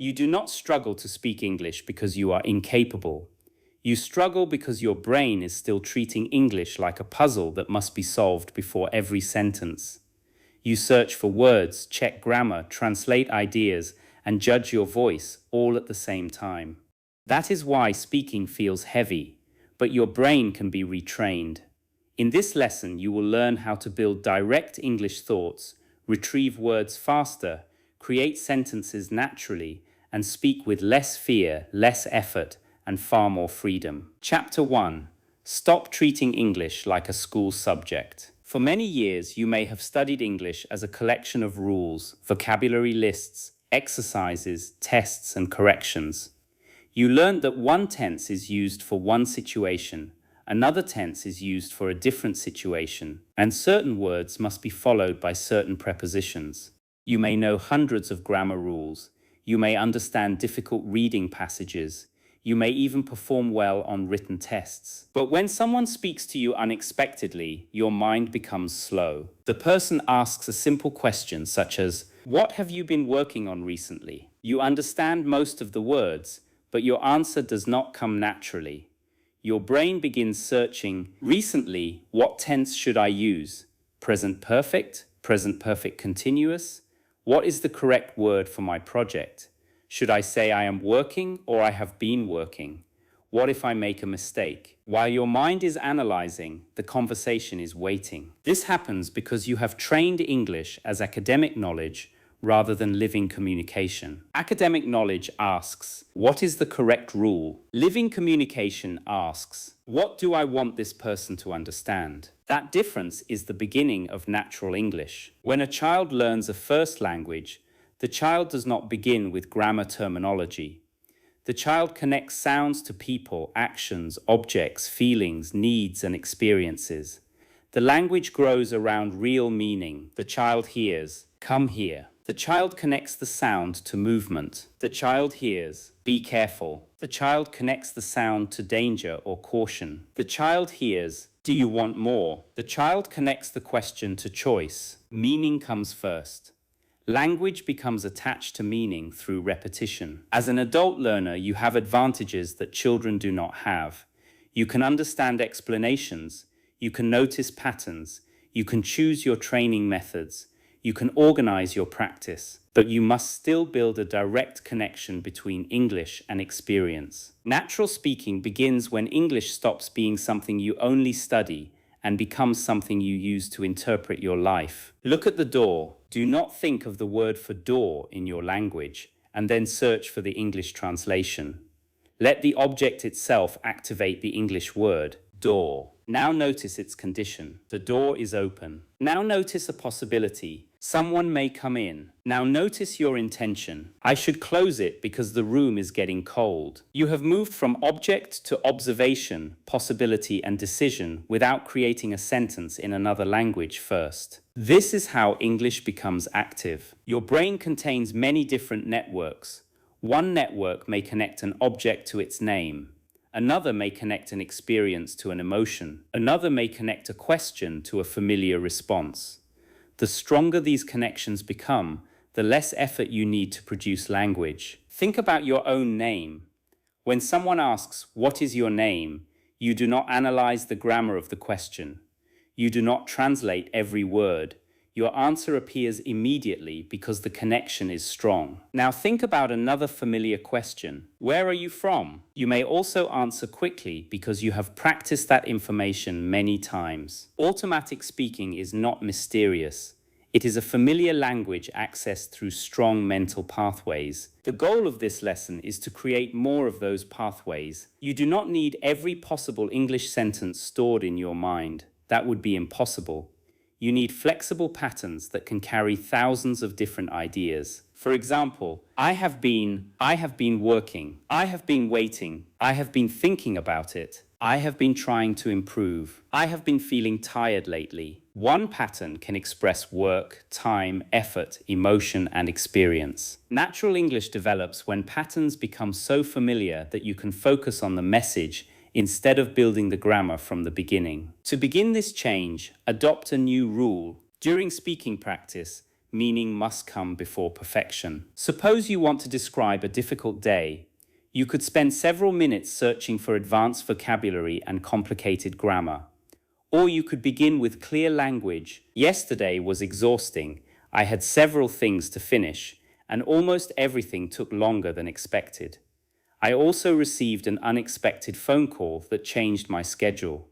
You do not struggle to speak English because you are incapable. You struggle because your brain is still treating English like a puzzle that must be solved before every sentence. You search for words, check grammar, translate ideas, and judge your voice all at the same time. That is why speaking feels heavy, but your brain can be retrained. In this lesson, you will learn how to build direct English thoughts, retrieve words faster, create sentences naturally, and speak with less fear, less effort, and far more freedom. Chapter 1. Stop treating English like a school subject. For many years, you may have studied English as a collection of rules, vocabulary lists, exercises, tests, and corrections. You learned that one tense is used for one situation, another tense is used for a different situation, and certain words must be followed by certain prepositions. You may know hundreds of grammar rules. You may understand difficult reading passages. You may even perform well on written tests. But when someone speaks to you unexpectedly, your mind becomes slow. The person asks a simple question such as, "What have you been working on recently?" You understand most of the words, but your answer does not come naturally. Your brain begins searching, "Recently, what tense should I use? Present perfect continuous? What is the correct word for my project? Should I say I am working or I have been working? What if I make a mistake?" While your mind is analyzing, the conversation is waiting. This happens because you have trained English as academic knowledge rather than living communication. Academic knowledge asks, "What is the correct rule?" Living communication asks, "What do I want this person to understand?" That difference is the beginning of natural English. When a child learns a first language, the child does not begin with grammar terminology. The child connects sounds to people, actions, objects, feelings, needs, and experiences. The language grows around real meaning. The child hears, "Come here." The child connects the sound to movement. The child hears, "Be careful." The child connects the sound to danger or caution. The child hears, "Do you want more?" The child connects the question to choice. Meaning comes first. Language becomes attached to meaning through repetition. As an adult learner, you have advantages that children do not have. You can understand explanations. You can notice patterns. You can choose your training methods. You can organize your practice, but you must still build a direct connection between English and experience. Natural speaking begins when English stops being something you only study and becomes something you use to interpret your life. Look at the door. Do not think of the word for door in your language and then search for the English translation. Let the object itself activate the English word, door. Now notice its condition. The door is open. Now notice a possibility. Someone may come in. Now notice your intention. I should close it because the room is getting cold. You have moved from object to observation, possibility, and decision without creating a sentence in another language first. This is how English becomes active. Your brain contains many different networks. One network may connect an object to its name. Another may connect an experience to an emotion. Another may connect a question to a familiar response. The stronger these connections become, the less effort you need to produce language. Think about your own name. When someone asks, "What is your name?" you do not analyze the grammar of the question. You do not translate every word. Your answer appears immediately because the connection is strong. Now think about another familiar question. Where are you from? You may also answer quickly because you have practiced that information many times. Automatic speaking is not mysterious. It is a familiar language accessed through strong mental pathways. The goal of this lesson is to create more of those pathways. You do not need every possible English sentence stored in your mind. That would be impossible. You need flexible patterns that can carry thousands of different ideas. For example, I have been working, I have been waiting, I have been thinking about it, I have been trying to improve, I have been feeling tired lately. One pattern can express work, time, effort, emotion, and experience. Natural English develops when patterns become so familiar that you can focus on the message instead of building the grammar from the beginning. To begin this change, adopt a new rule. During speaking practice, Meaning must come before perfection. Suppose you want to describe a difficult day. You could spend several minutes searching for advanced vocabulary and complicated grammar. Or you could begin with clear language. Yesterday was exhausting. I had several things to finish, and almost everything took longer than expected. I also received an unexpected phone call that changed my schedule.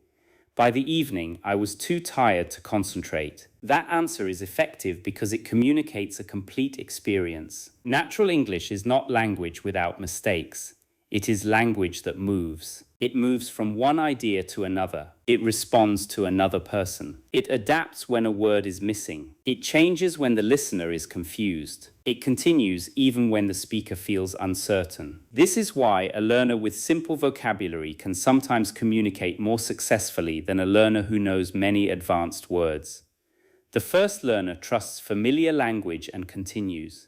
By the evening, I was too tired to concentrate. That answer is effective because it communicates a complete experience. Natural English is not language without mistakes. It is language that moves. It moves from one idea to another. It responds to another person. It adapts when a word is missing. It changes when the listener is confused. It continues even when the speaker feels uncertain. This is why a learner with simple vocabulary can sometimes communicate more successfully than a learner who knows many advanced words. The first learner trusts familiar language and continues.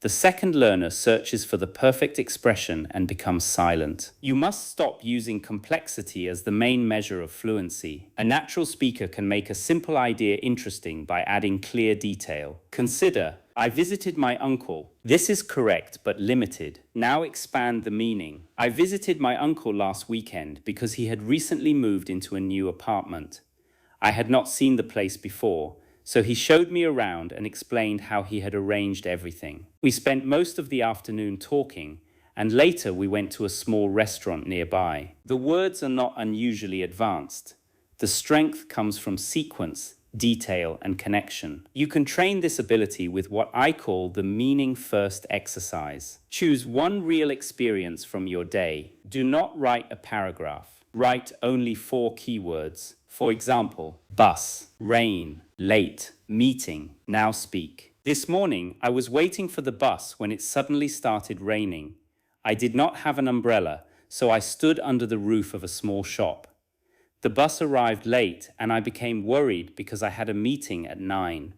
The second learner searches for the perfect expression and becomes silent. You must stop using complexity as the main measure of fluency. A natural speaker can make a simple idea interesting by adding clear detail. Consider, I visited my uncle. This is correct but limited. Now expand the meaning. I visited my uncle last weekend because he had recently moved into a new apartment. I had not seen the place before, so he showed me around and explained how he had arranged everything. We spent most of the afternoon talking, and later we went to a small restaurant nearby. The words are not unusually advanced. The strength comes from sequence, detail, and connection. You can train this ability with what I call the meaning first exercise. Choose one real experience from your day. Do not write a paragraph. Write only 4 keywords. For example, bus, rain, late, meeting, now speak. This morning, I was waiting for the bus when it suddenly started raining. I did not have an umbrella, so I stood under the roof of a small shop. The bus arrived late, and I became worried because I had a meeting at 9.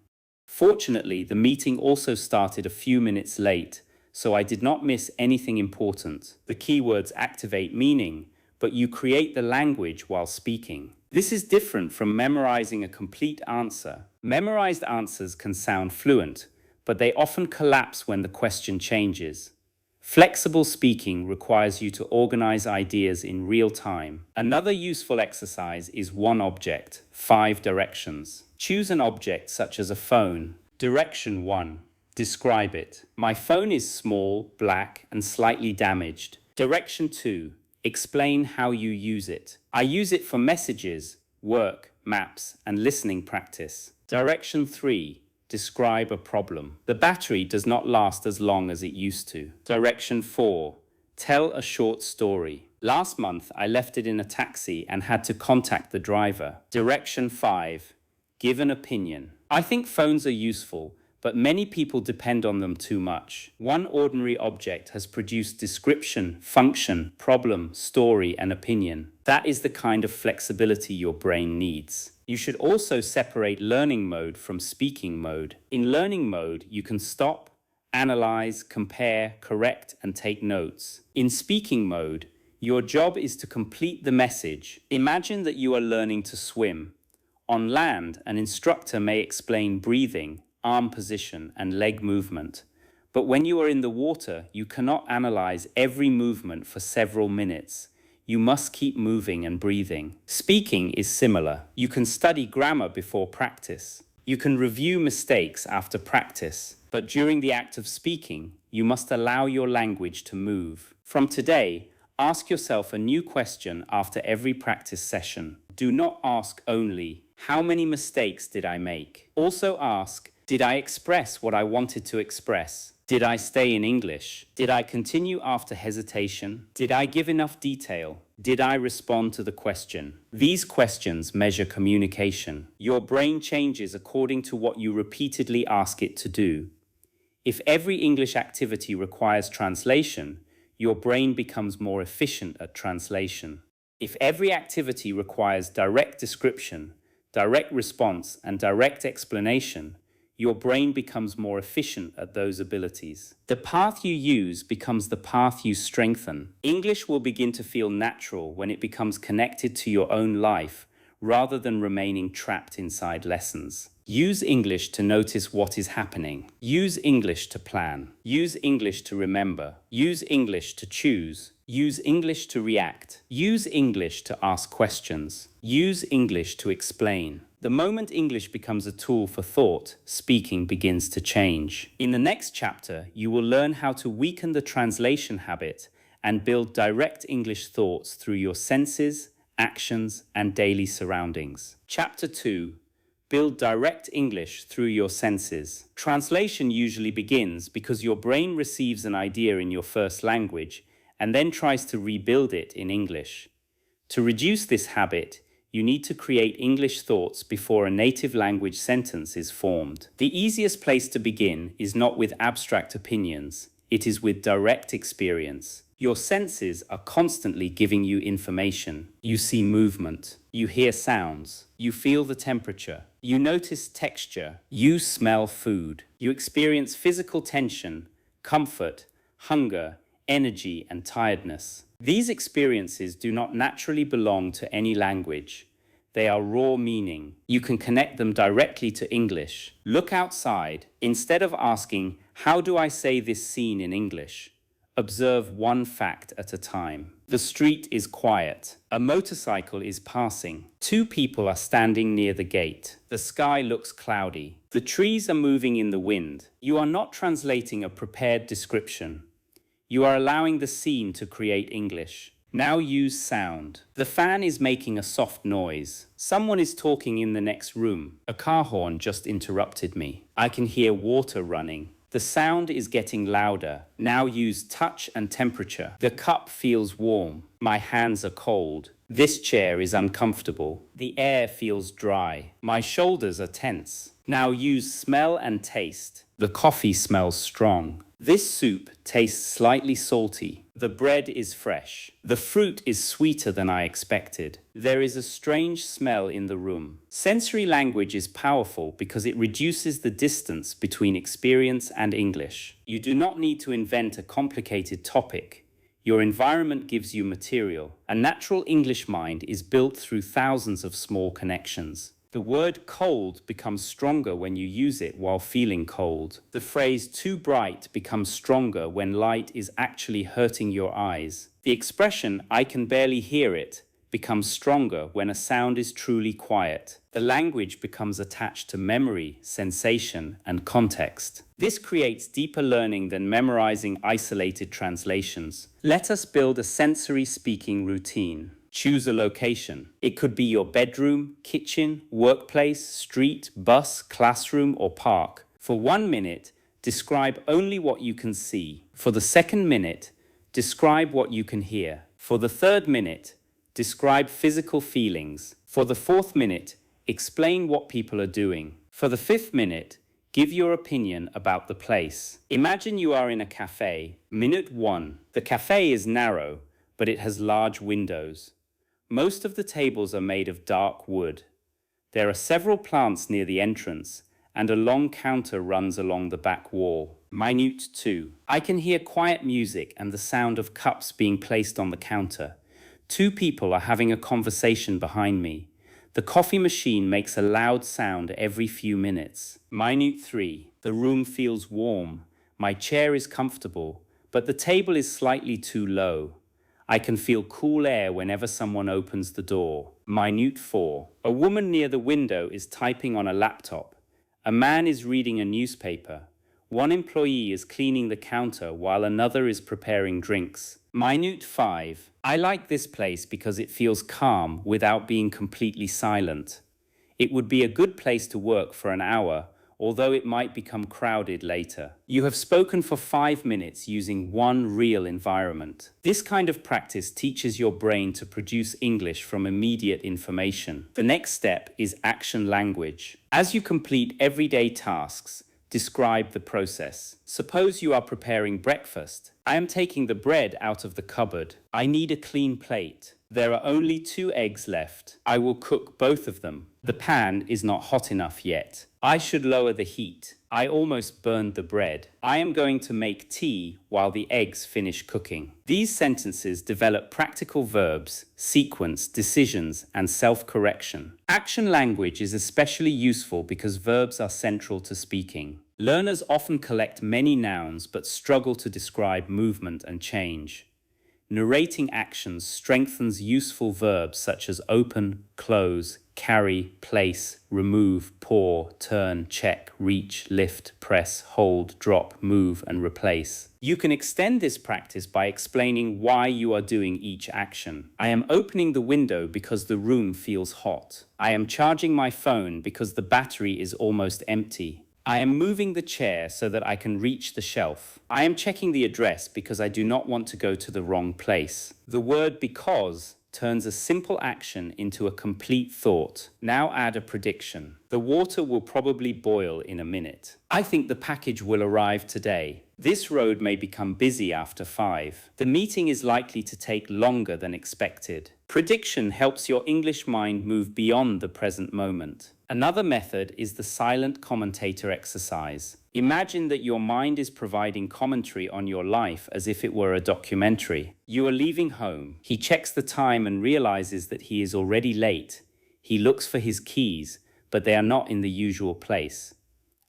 Fortunately, the meeting also started a few minutes late, so I did not miss anything important. The keywords activate meaning, but you create the language while speaking. This is different from memorizing a complete answer. Memorized answers can sound fluent, but they often collapse when the question changes. Flexible speaking requires you to organize ideas in real time. Another useful exercise is one object, 5 directions. Choose an object such as a phone. Direction 1. Describe it. My phone is small, black, and slightly damaged. Direction 2. Explain how you use it. I use it for messages, work, maps, and listening practice. Direction 3. Describe a problem. The battery does not last as long as it used to. Direction 4. Tell a short story. Last month, I left it in a taxi and had to contact the driver. Direction 5. Give an opinion. I think phones are useful, but many people depend on them too much. One ordinary object has produced description, function, problem, story, and opinion. That is the kind of flexibility your brain needs. You should also separate learning mode from speaking mode. In learning mode, you can stop, analyze, compare, correct, and take notes. In speaking mode, your job is to complete the message. Imagine that you are learning to swim. On land, an instructor may explain breathing, arm position, and leg movement. But when you are in the water, you cannot analyze every movement for several minutes. You must keep moving and breathing. Speaking is similar. You can study grammar before practice. You can review mistakes after practice. But during the act of speaking, you must allow your language to move. From today, ask yourself a new question after every practice session. Do not ask only, how many mistakes did I make? Also ask, did I express what I wanted to express? Did I stay in English? Did I continue after hesitation? Did I give enough detail? Did I respond to the question? These questions measure communication. Your brain changes according to what you repeatedly ask it to do. If every English activity requires translation, your brain becomes more efficient at translation. If every activity requires direct description, direct response, and direct explanation, your brain becomes more efficient at those abilities. The path you use becomes the path you strengthen. English will begin to feel natural when it becomes connected to your own life, rather than remaining trapped inside lessons. Use English to notice what is happening. Use English to plan. Use English to remember. Use English to choose. Use English to react. Use English to ask questions. Use English to explain. The moment English becomes a tool for thought, speaking begins to change. In the next chapter, you will learn how to weaken the translation habit and build direct English thoughts through your senses, actions, and daily surroundings. Chapter 2. Build direct English through your senses. Translation usually begins because your brain receives an idea in your first language and then tries to rebuild it in English. To reduce this habit, you need to create English thoughts before a native language sentence is formed. The easiest place to begin is not with abstract opinions, it is with direct experience. Your senses are constantly giving you information. You see movement, you hear sounds, you feel the temperature, you notice texture, you smell food, you experience physical tension, comfort, hunger, energy, and tiredness. These experiences do not naturally belong to any language. They are raw meaning. You can connect them directly to English. Look outside. Instead of asking, "How do I say this scene in English?" Observe one fact at a time. The street is quiet. A motorcycle is passing. Two people are standing near the gate. The sky looks cloudy. The trees are moving in the wind. You are not translating a prepared description. You are allowing the scene to create English. Now use sound. The fan is making a soft noise. Someone is talking in the next room. A car horn just interrupted me. I can hear water running. The sound is getting louder. Now use touch and temperature. The cup feels warm. My hands are cold. This chair is uncomfortable. The air feels dry. My shoulders are tense. Now use smell and taste. The coffee smells strong. This soup tastes slightly salty. The bread is fresh. The fruit is sweeter than I expected. There is a strange smell in the room. Sensory language is powerful because it reduces the distance between experience and English. You do not need to invent a complicated topic. Your environment gives you material. A natural English mind is built through thousands of small connections. The word cold becomes stronger when you use it while feeling cold. The phrase too bright becomes stronger when light is actually hurting your eyes. The expression I can barely hear it becomes stronger when a sound is truly quiet. The language becomes attached to memory, sensation, and context. This creates deeper learning than memorizing isolated translations. Let us build a sensory speaking routine. Choose a location. It could be your bedroom, kitchen, workplace, street, bus, classroom, or park. For 1 minute, describe only what you can see. For the second minute, describe what you can hear. For the third minute, describe physical feelings. For the fourth minute, explain what people are doing. For the fifth minute, give your opinion about the place. Imagine you are in a cafe. Minute 1. The cafe is narrow, but it has large windows. Most of the tables are made of dark wood. There are several plants near the entrance, and a long counter runs along the back wall. Minute 2. I can hear quiet music and the sound of cups being placed on the counter. Two people are having a conversation behind me. The coffee machine makes a loud sound every few minutes. Minute 3. The room feels warm. My chair is comfortable, but the table is slightly too low. I can feel cool air whenever someone opens the door. Minute 4. A woman near the window is typing on a laptop. A man is reading a newspaper. One employee is cleaning the counter while another is preparing drinks. Minute 5. I like this place because it feels calm without being completely silent. It would be a good place to work for an hour, although it might become crowded later. You have spoken for 5 minutes using one real environment. This kind of practice teaches your brain to produce English from immediate information. The next step is action language. As you complete everyday tasks, describe the process. Suppose you are preparing breakfast. I am taking the bread out of the cupboard. I need a clean plate. There are only 2 eggs left. I will cook both of them. The pan is not hot enough yet. I should lower the heat. I almost burned the bread. I am going to make tea while the eggs finish cooking. These sentences develop practical verbs, sequence, decisions, and self-correction. Action language is especially useful because verbs are central to speaking. Learners often collect many nouns but struggle to describe movement and change. Narrating actions strengthens useful verbs such as open, close, carry, place, remove, pour, turn, check, reach, lift, press, hold, drop, move, and replace. You can extend this practice by explaining why you are doing each action. I am opening the window because the room feels hot. I am charging my phone because the battery is almost empty. I am moving the chair so that I can reach the shelf. I am checking the address because I do not want to go to the wrong place. The word because turns a simple action into a complete thought. Now add a prediction. The water will probably boil in a minute. I think the package will arrive today. This road may become busy after 5. The meeting is likely to take longer than expected. Prediction helps your English mind move beyond the present moment. Another method is the silent commentator exercise. Imagine that your mind is providing commentary on your life as if it were a documentary. You are leaving home. He checks the time and realizes that he is already late. He looks for his keys, but they are not in the usual place.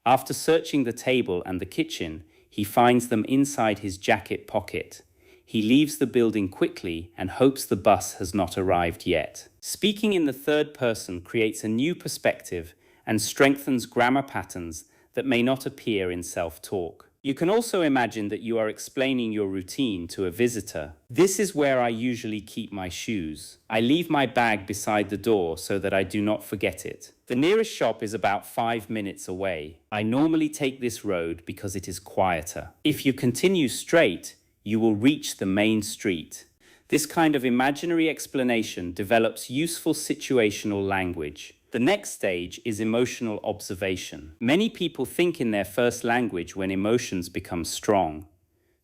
After searching the table and the kitchen, he finds them inside his jacket pocket. He leaves the building quickly and hopes the bus has not arrived yet. Speaking in the third person creates a new perspective and strengthens grammar patterns that may not appear in self-talk. You can also imagine that you are explaining your routine to a visitor. This is where I usually keep my shoes. I leave my bag beside the door so that I do not forget it. The nearest shop is about 5 minutes away. I normally take this road because it is quieter. If you continue straight, you will reach the main street. This kind of imaginary explanation develops useful situational language. The next stage is emotional observation. Many people think in their first language when emotions become strong.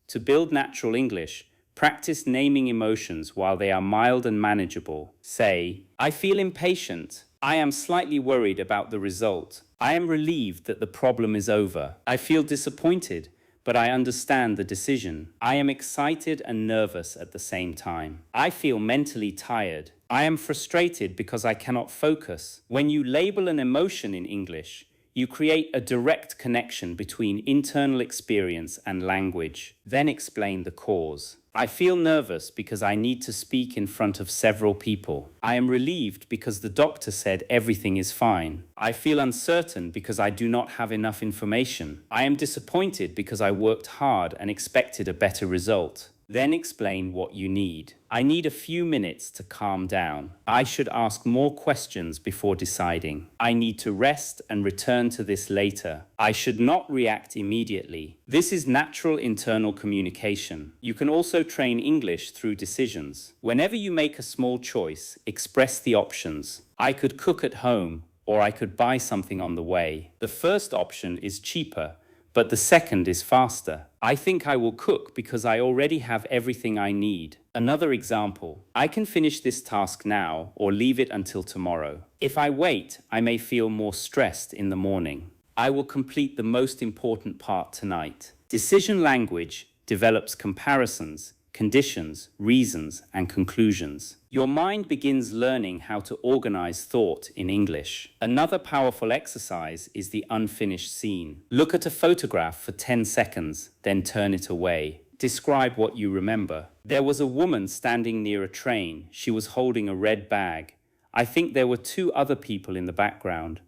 To build natural English, practice naming emotions while they are mild and manageable. Say, I feel impatient. I am slightly worried about the result. I am relieved that the problem is over. I feel disappointed, but I understand the decision. I am excited and nervous at the same time. I feel mentally tired. I am frustrated because I cannot focus. When you label an emotion in English, you create a direct connection between internal experience and language. Then explain the cause. I feel nervous because I need to speak in front of several people. I am relieved because the doctor said everything is fine. I feel uncertain because I do not have enough information. I am disappointed because I worked hard and expected a better result. Then explain what you need. I need a few minutes to calm down. I should ask more questions before deciding. I need to rest and return to this later. I should not react immediately. This is natural internal communication. You can also train English through decisions. Whenever you make a small choice, express the options. I could cook at home, or I could buy something on the way. The first option is cheaper, but the second is faster. I think I will cook because I already have everything I need. Another example, I can finish this task now or leave it until tomorrow. If I wait, I may feel more stressed in the morning. I will complete the most important part tonight. Decision language develops comparisons, conditions, reasons, and conclusions. Your mind begins learning how to organize thought in English. Another powerful exercise is the unfinished scene. Look at a photograph for 10 seconds, then turn it away. Describe what you remember. There was a woman standing near a train. She was holding a red bag. I think there were 2 other people in the background.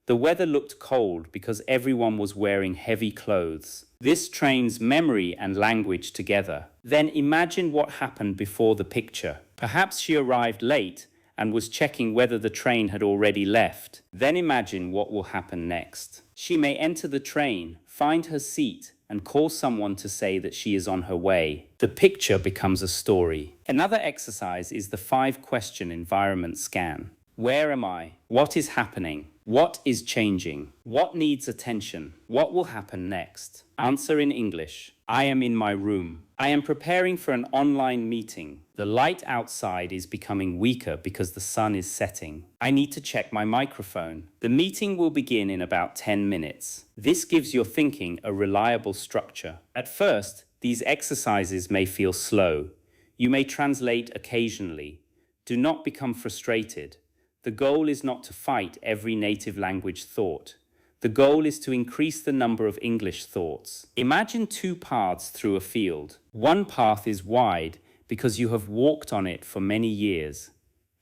The weather looked cold because everyone was wearing heavy clothes. This trains memory and language together. Then imagine what happened before the picture. Perhaps she arrived late and was checking whether the train had already left. Then imagine what will happen next. She may enter the train, find her seat, and call someone to say that she is on her way. The picture becomes a story. Another exercise is the 5-question environment scan. Where am I? What is happening? What is changing? What needs attention? What will happen next? Answer in English. I am in my room. I am preparing for an online meeting. The light outside is becoming weaker because the sun is setting. I need to check my microphone. The meeting will begin in about 10 minutes. This gives your thinking a reliable structure. At first, these exercises may feel slow. You may translate occasionally. Do not become frustrated. The goal is not to fight every native language thought. The goal is to increase the number of English thoughts. Imagine two paths through a field. One path is wide because you have walked on it for many years.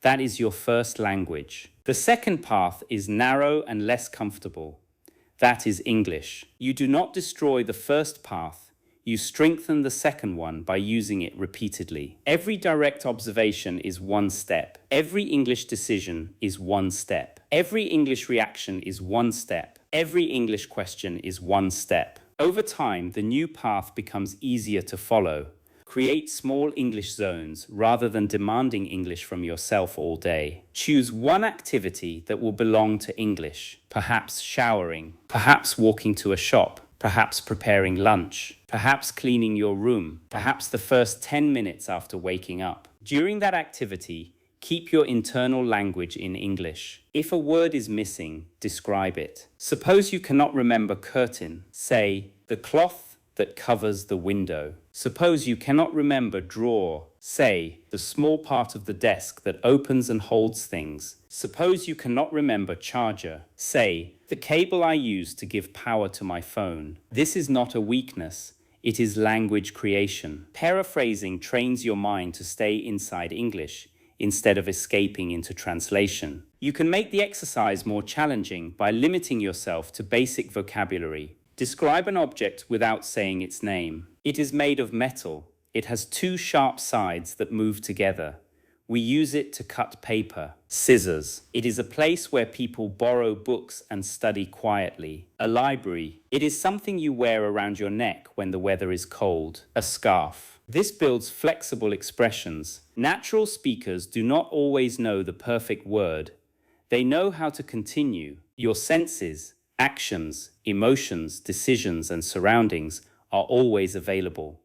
That is your first language. The second path is narrow and less comfortable. That is English. You do not destroy the first path. You strengthen the second one by using it repeatedly. Every direct observation is one step. Every English decision is one step. Every English reaction is one step. Every English question is one step. Over time, the new path becomes easier to follow. Create small English zones rather than demanding English from yourself all day. Choose one activity that will belong to English. Perhaps showering, perhaps walking to a shop, perhaps preparing lunch, perhaps cleaning your room, perhaps the first 10 minutes after waking up. During that activity, keep your internal language in English. If a word is missing, describe it. Suppose you cannot remember curtain. Say, the cloth that covers the window. Suppose you cannot remember drawer. Say, the small part of the desk that opens and holds things. Suppose you cannot remember charger. Say, the cable I use to give power to my phone. This is not a weakness. It is language creation. Paraphrasing trains your mind to stay inside English instead of escaping into translation. You can make the exercise more challenging by limiting yourself to basic vocabulary. Describe an object without saying its name. It is made of metal. It has two sharp sides that move together. We use it to cut paper. Scissors. It is a place where people borrow books and study quietly. A library. It is something you wear around your neck when the weather is cold. A scarf. This builds flexible expressions. Natural speakers do not always know the perfect word. They know how to continue. Your senses, actions, emotions, decisions, and surroundings are always available.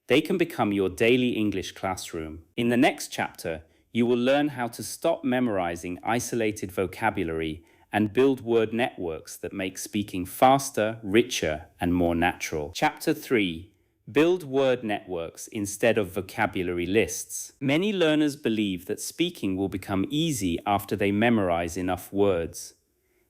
They can become your daily English classroom. In the next chapter, you will learn how to stop memorizing isolated vocabulary and build word networks that make speaking faster, richer, and more natural. Chapter 3. Build word networks instead of vocabulary lists. Many learners believe that speaking will become easy after they memorize enough words.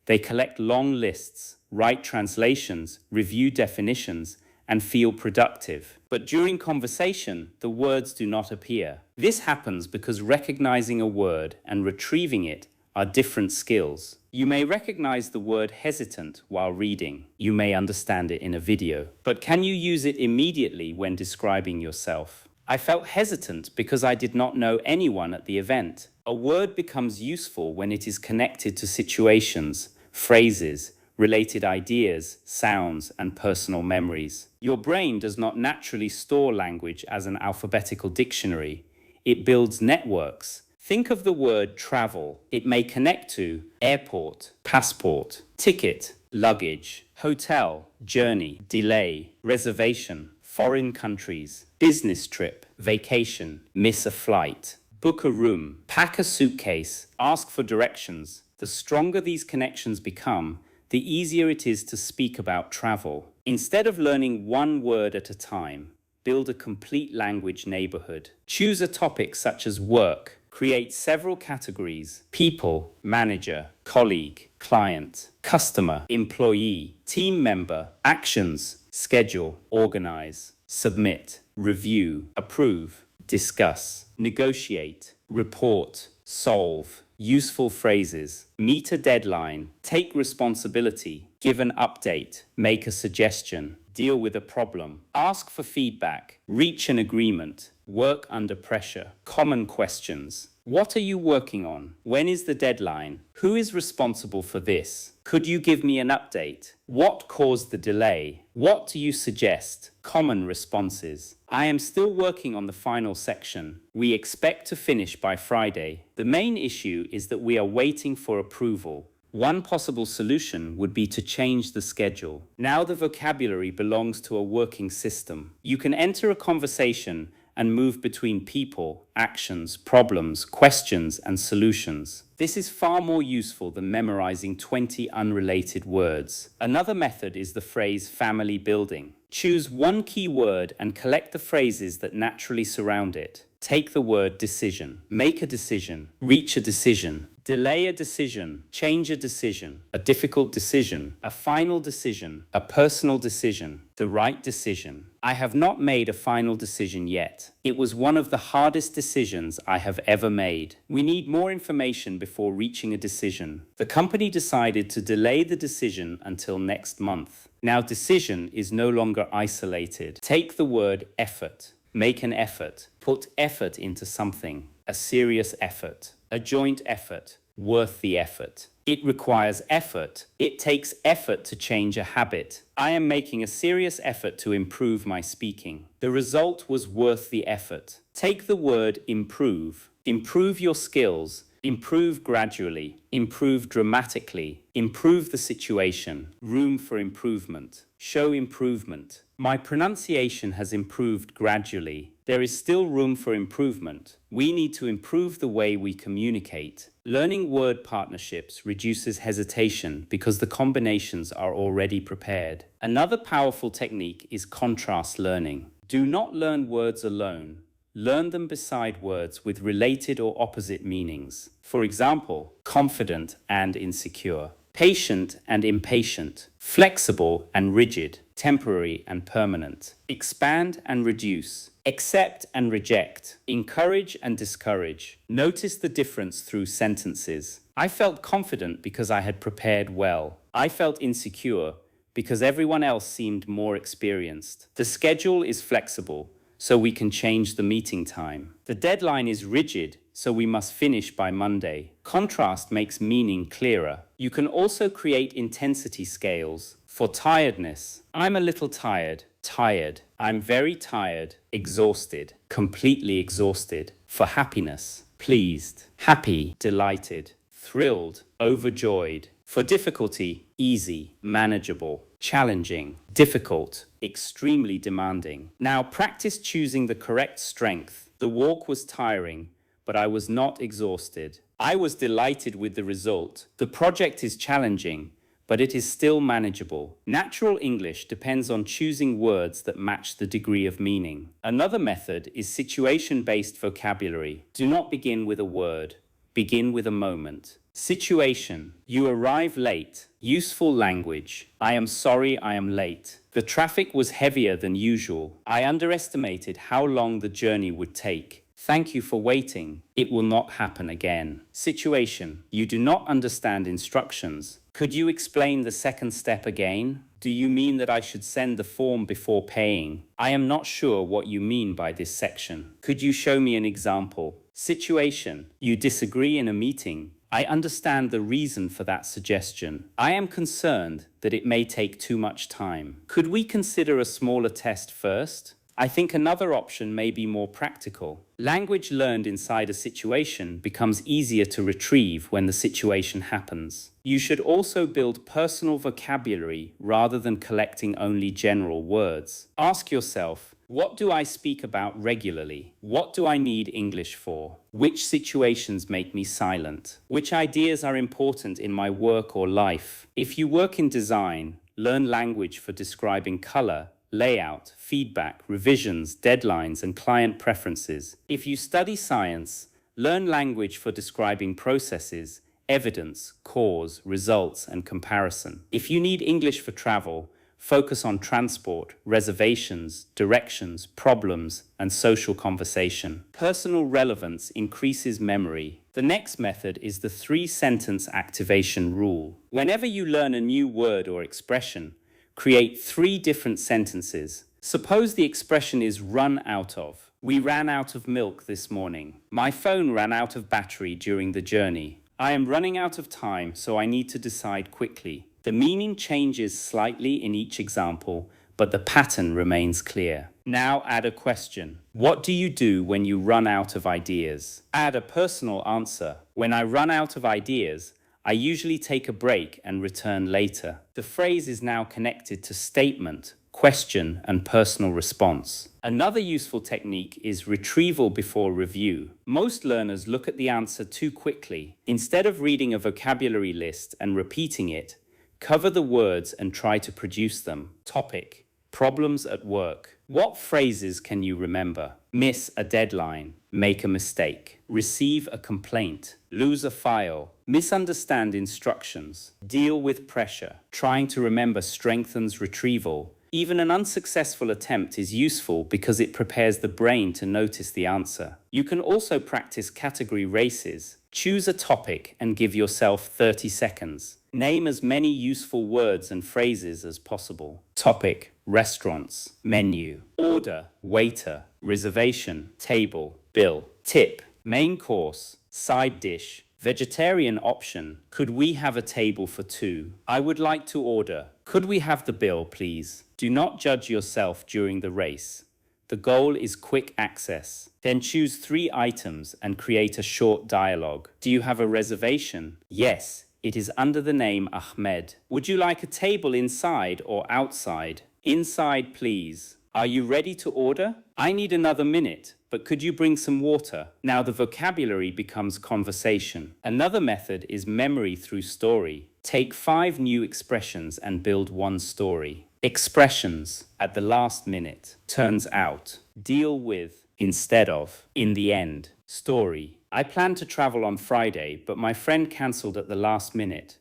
They collect long lists, write translations, review definitions, and feel productive. But during conversation, the words do not appear. This happens because recognizing a word and retrieving it are different skills. You may recognize the word hesitant while reading. You may understand it in a video. But can you use it immediately when describing yourself? I felt hesitant because I did not know anyone at the event. A word becomes useful when it is connected to situations, phrases, related ideas, sounds, and personal memories. Your brain does not naturally store language as an alphabetical dictionary. It builds networks. Think of the word travel. It may connect to airport, passport, ticket, luggage, hotel, journey, delay, reservation, foreign countries, business trip, vacation, miss a flight, book a room, pack a suitcase, ask for directions. The stronger these connections become, the easier it is to speak about travel. Instead of learning one word at a time, build a complete language neighborhood. Choose a topic such as work. Create several categories: people, manager, colleague, client, customer, employee, team member, actions, schedule, organize, submit, review, approve, discuss, negotiate, report, solve. Useful phrases: meet a deadline, take responsibility, give an update, make a suggestion, deal with a problem, ask for feedback, reach an agreement, work under pressure. Common questions: what are you working on? When is the deadline? Who is responsible for this? Could you give me an update? What caused the delay? What do you suggest? Common responses: I am still working on the final section. We expect to finish by Friday. The main issue is that we are waiting for approval. One possible solution would be to change the schedule. Now the vocabulary belongs to a working system. You can enter a conversation and move between people, actions, problems, questions, and solutions. This is far more useful than memorizing 20 unrelated words. Another method is the phrase family building. Choose one key word and collect the phrases that naturally surround it. Take the word decision, make a decision, reach a decision, delay a decision, change a decision, a difficult decision, a final decision, a personal decision, the right decision. I have not made a final decision yet. It was one of the hardest decisions I have ever made. We need more information before reaching a decision. The company decided to delay the decision until next month. Now decision is no longer isolated. Take the word effort. Make an effort. Put effort into something. A serious effort. A joint effort. Worth the effort. It requires effort. It takes effort to change a habit. I am making a serious effort to improve my speaking. The result was worth the effort. Take the word improve. Improve your skills. Improve gradually. Improve dramatically. Improve the situation. Room for improvement. Show improvement. My pronunciation has improved gradually. There is still room for improvement. We need to improve the way we communicate. Learning word partnerships reduces hesitation because the combinations are already prepared. Another powerful technique is contrast learning. Do not learn words alone. Learn them beside words with related or opposite meanings. For example, confident and insecure, patient and impatient, flexible and rigid, temporary and permanent, expand and reduce, accept and reject, encourage and discourage. Notice the difference through sentences. I felt confident because I had prepared well. I felt insecure because everyone else seemed more experienced. The schedule is flexible, so we can change the meeting time. The deadline is rigid, so we must finish by Monday. Contrast makes meaning clearer. You can also create intensity scales. For tiredness, I'm a little tired, tired. I'm very tired, exhausted, completely exhausted. For happiness, pleased, happy, delighted, thrilled, overjoyed. For difficulty, easy, manageable, challenging, difficult, extremely demanding. Now practice choosing the correct strength. The walk was tiring, but I was not exhausted. I was delighted with the result. The project is challenging, but it is still manageable. Natural English depends on choosing words that match the degree of meaning. Another method is situation-based vocabulary. Do not begin with a word. Begin with a moment. Situation. You arrive late. Useful language. I am sorry I am late. The traffic was heavier than usual. I underestimated how long the journey would take. Thank you for waiting. It will not happen again. Situation. You do not understand instructions. Could you explain the second step again? Do you mean that I should send the form before paying? I am not sure what you mean by this section. Could you show me an example? Situation. You disagree in a meeting. I understand the reason for that suggestion. I am concerned that it may take too much time. Could we consider a smaller test first? I think another option may be more practical. Language learned inside a situation becomes easier to retrieve when the situation happens. You should also build personal vocabulary rather than collecting only general words. Ask yourself, what do I speak about regularly? What do I need English for? Which situations make me silent? Which ideas are important in my work or life? If you work in design, learn language for describing color, layout, feedback, revisions, deadlines, and client preferences. If you study science, learn language for describing processes, evidence, cause, results, and comparison. If you need English for travel, focus on transport, reservations, directions, problems, and social conversation. Personal relevance increases memory. The next method is the 3-sentence activation rule. Whenever you learn a new word or expression, create 3 different sentences. Suppose the expression is run out of. We ran out of milk this morning. My phone ran out of battery during the journey. I am running out of time, so I need to decide quickly. The meaning changes slightly in each example, but the pattern remains clear. Now add a question. What do you do when you run out of ideas? Add a personal answer. When I run out of ideas, I usually take a break and return later. The phrase is now connected to statement, question, and personal response. Another useful technique is retrieval before review. Most learners look at the answer too quickly. Instead of reading a vocabulary list and repeating it, cover the words and try to produce them. Topic: problems at work. What phrases can you remember? Miss a deadline, make a mistake, receive a complaint, lose a file, misunderstand instructions, deal with pressure. Trying to remember strengthens retrieval. Even an unsuccessful attempt is useful because it prepares the brain to notice the answer. You can also practice category races. Choose a topic and give yourself 30 seconds. Name as many useful words and phrases as possible. Topic: restaurants, menu, order, waiter, reservation, table, bill, tip, main course, side dish, vegetarian option. Could we have a table for two? I would like to order. Could we have the bill, please? Do not judge yourself during the race. The goal is quick access. Then choose 3 items and create a short dialogue. Do you have a reservation? Yes, it is under the name Ahmed. Would you like a table inside or outside? Inside, please. Are you ready to order? I need another minute, but could you bring some water? Now the vocabulary becomes conversation. Another method is memory through story. Take 5 new expressions and build one story. Expressions: at the last minute, turns out, deal with, instead of, in the end. Story: I planned to travel on Friday, but my friend cancelled at the last minute.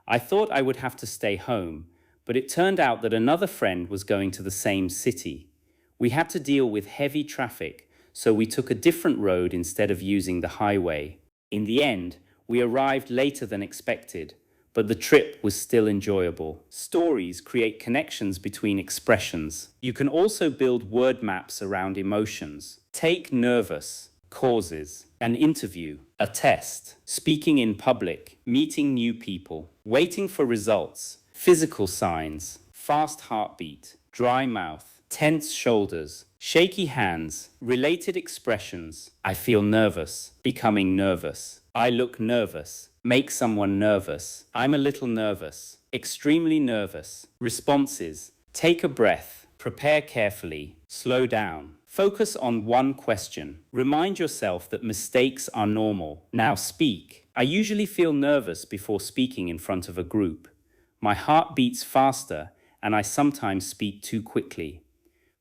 I thought I would have to stay home, but it turned out that another friend was going to the same city. We had to deal with heavy traffic, so we took a different road instead of using the highway. In the end, we arrived later than expected, but the trip was still enjoyable. Stories create connections between expressions. You can also build word maps around emotions. Take nervous, causes, an interview, a test, speaking in public, meeting new people, waiting for results, physical signs, fast heartbeat, dry mouth, tense shoulders, shaky hands, related expressions. I feel nervous, becoming nervous. I look nervous. Make someone nervous. I'm a little nervous. Extremely nervous. Responses: take a breath. Prepare carefully. Slow down. Focus on one question. Remind yourself that mistakes are normal. Now speak. I usually feel nervous before speaking in front of a group. My heart beats faster, and I sometimes speak too quickly.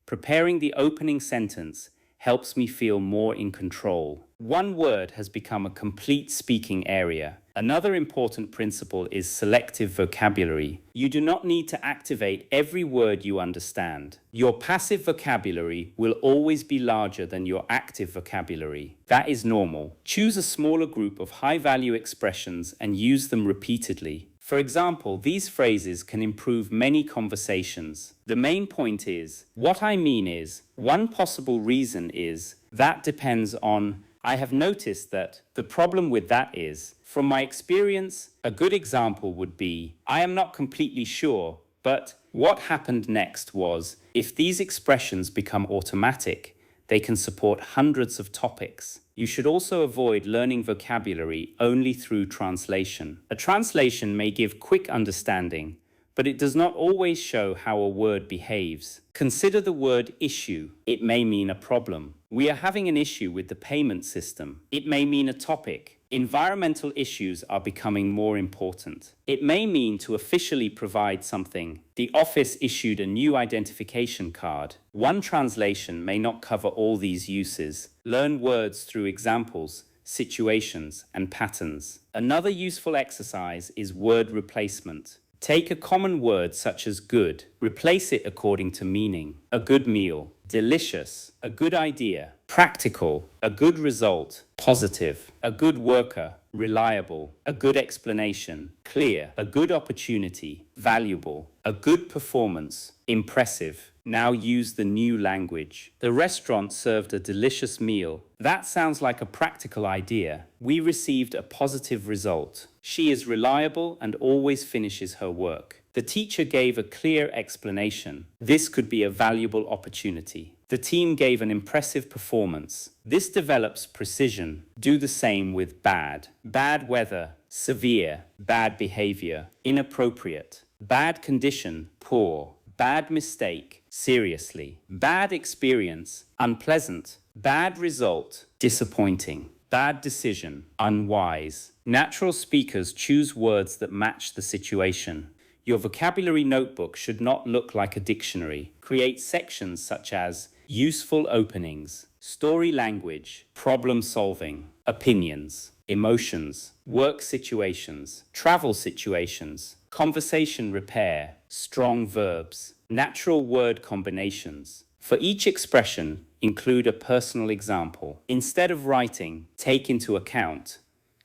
Preparing the opening sentence helps me feel more in control. One word has become a complete speaking area. Another important principle is selective vocabulary. You do not need to activate every word you understand. Your passive vocabulary will always be larger than your active vocabulary. That is normal. Choose a smaller group of high-value expressions and use them repeatedly. For example, these phrases can improve many conversations. The main point is, what I mean is, one possible reason is, that depends on, I have noticed that, the problem with that is, from my experience, a good example would be, I am not completely sure, but what happened next was, if these expressions become automatic, they can support hundreds of topics. You should also avoid learning vocabulary only through translation. A translation may give quick understanding, but it does not always show how a word behaves. Consider the word issue. It may mean a problem. We are having an issue with the payment system. It may mean a topic. Environmental issues are becoming more important. It may mean to officially provide something. The office issued a new identification card. One translation may not cover all these uses. Learn words through examples, situations, and patterns. Another useful exercise is word replacement. Take a common word such as good, replace it according to meaning. A good meal, delicious, a good idea, practical, a good result, positive, a good worker, reliable, a good explanation, clear, a good opportunity, valuable, a good performance, impressive. Now use the new language. The restaurant served a delicious meal. That sounds like a practical idea. We received a positive result. She is reliable and always finishes her work. The teacher gave a clear explanation. This could be a valuable opportunity. The team gave an impressive performance. This develops precision. Do the same with bad. Bad weather. severe, bad behavior, inappropriate, bad condition, poor, bad mistake, seriously, bad experience, unpleasant, bad result, disappointing, bad decision, unwise. Natural speakers choose words that match the situation. Your vocabulary notebook should not look like a dictionary. Create sections such as useful openings, story language, problem solving, opinions, emotions, work situations, travel situations, conversation repair, strong verbs, natural word combinations. For each expression, include a personal example. Instead of writing, take into account,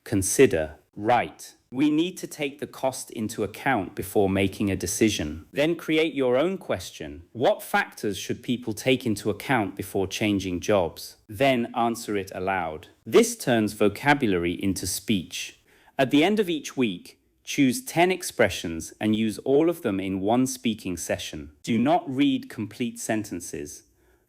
consider, write. We need to take the cost into account before making a decision. Then create your own question. What factors should people take into account before changing jobs? Then answer it aloud. This turns vocabulary into speech. At the end of each week, choose 10 expressions and use all of them in one speaking session. Do not read complete sentences.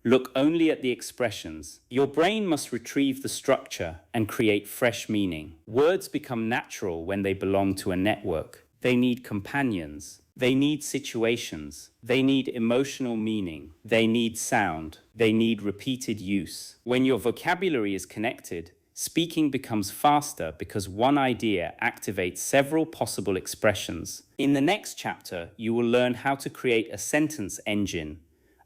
Look only at the expressions. Your brain must retrieve the structure and create fresh meaning. Words become natural when they belong to a network. They need companions. They need situations. They need emotional meaning. They need sound. They need repeated use. When your vocabulary is connected, speaking becomes faster because one idea activates several possible expressions. In the next chapter, you will learn how to create a sentence engine,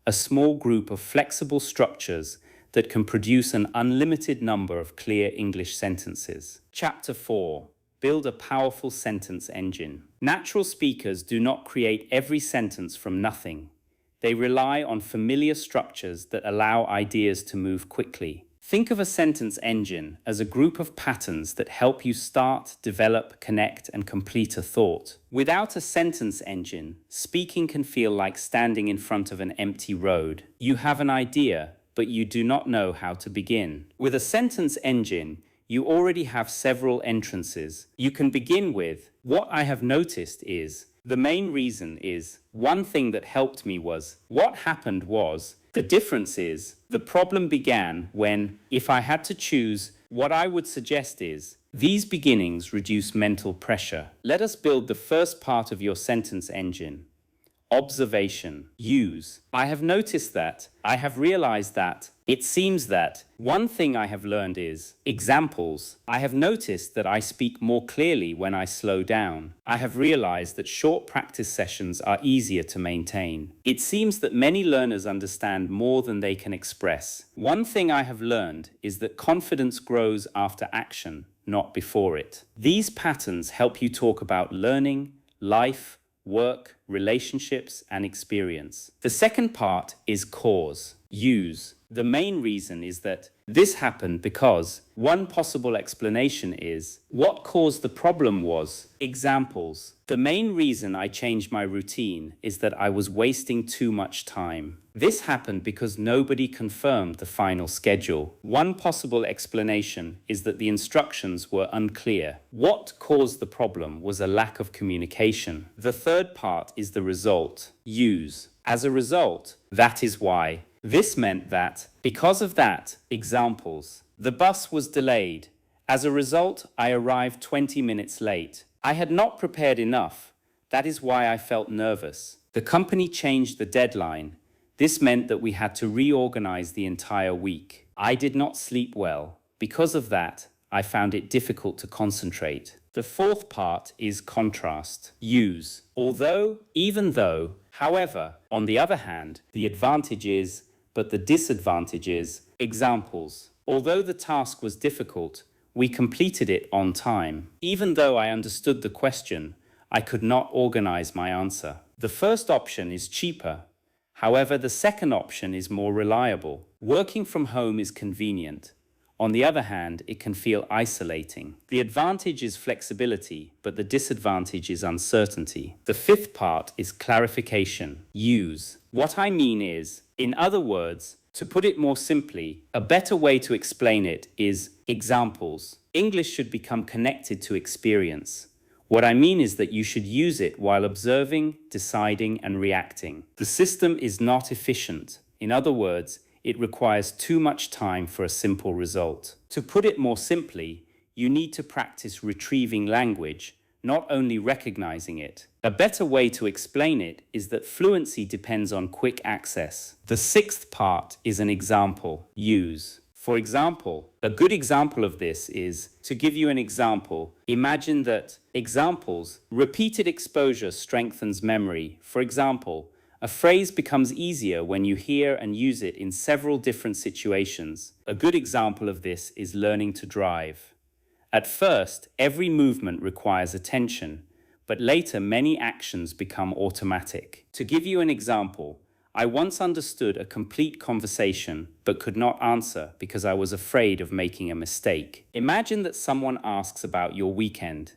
a small group of flexible structures that can produce an unlimited number of clear English sentences. Chapter 4. Build a powerful sentence engine. Natural speakers do not create every sentence from nothing. They rely on familiar structures that allow ideas to move quickly. Think of a sentence engine as a group of patterns that help you start, develop, connect, and complete a thought. Without a sentence engine, speaking can feel like standing in front of an empty road. You have an idea, but you do not know how to begin. With a sentence engine, you already have several entrances. You can begin with, what I have noticed is, the main reason is, one thing that helped me was, what happened was, the difference is, the problem began when, if I had to choose, what I would suggest is, these beginnings reduce mental pressure. Let us build the first part of your sentence engine. Observation. Use. I have noticed that. I have realized that. It seems that. One thing I have learned is. Examples. I have noticed that I speak more clearly when I slow down. I have realized that short practice sessions are easier to maintain. It seems that many learners understand more than they can express. One thing I have learned is that confidence grows after action, not before it. These patterns help you talk about learning, life, work, relationships, and experience. The second part is cause. Use. The main reason is that this happened because one possible explanation is what caused the problem was. Examples. The main reason I changed my routine is that I was wasting too much time. This happened because nobody confirmed the final schedule. One possible explanation is that the instructions were unclear. What caused the problem was a lack of communication. The third part is the result. Use. As a result, that is why. This meant that, because of that, examples. The bus was delayed. As a result, I arrived 20 minutes late. I had not prepared enough. That is why I felt nervous. The company changed the deadline. This meant that we had to reorganize the entire week. I did not sleep well. Because of that, I found it difficult to concentrate. The fourth part is contrast. Use. Although, even though, however, on the other hand, the advantage is, but the disadvantage is, examples. Although the task was difficult, we completed it on time. Even though I understood the question, I could not organize my answer. The first option is cheaper. However, the second option is more reliable. Working from home is convenient. On the other hand, it can feel isolating. The advantage is flexibility, but the disadvantage is uncertainty. The fifth part is clarification. Use. What I mean is, in other words, to put it more simply, a better way to explain it is examples. English should become connected to experience. What I mean is that you should use it while observing, deciding, and reacting. The system is not efficient. In other words, it requires too much time for a simple result. To put it more simply, You need to practice retrieving language, not only recognizing it. A better way to explain it is that fluency depends on quick access. The sixth part is an example. Use. For example, a good example of this is, to give you an example, imagine that examples, repeated exposure strengthens memory. For example, a phrase becomes easier when you hear and use it in several different situations. A good example of this is learning to drive. At first, every movement requires attention, but later many actions become automatic. To give you an example, I once understood a complete conversation but could not answer because I was afraid of making a mistake. Imagine that someone asks about your weekend.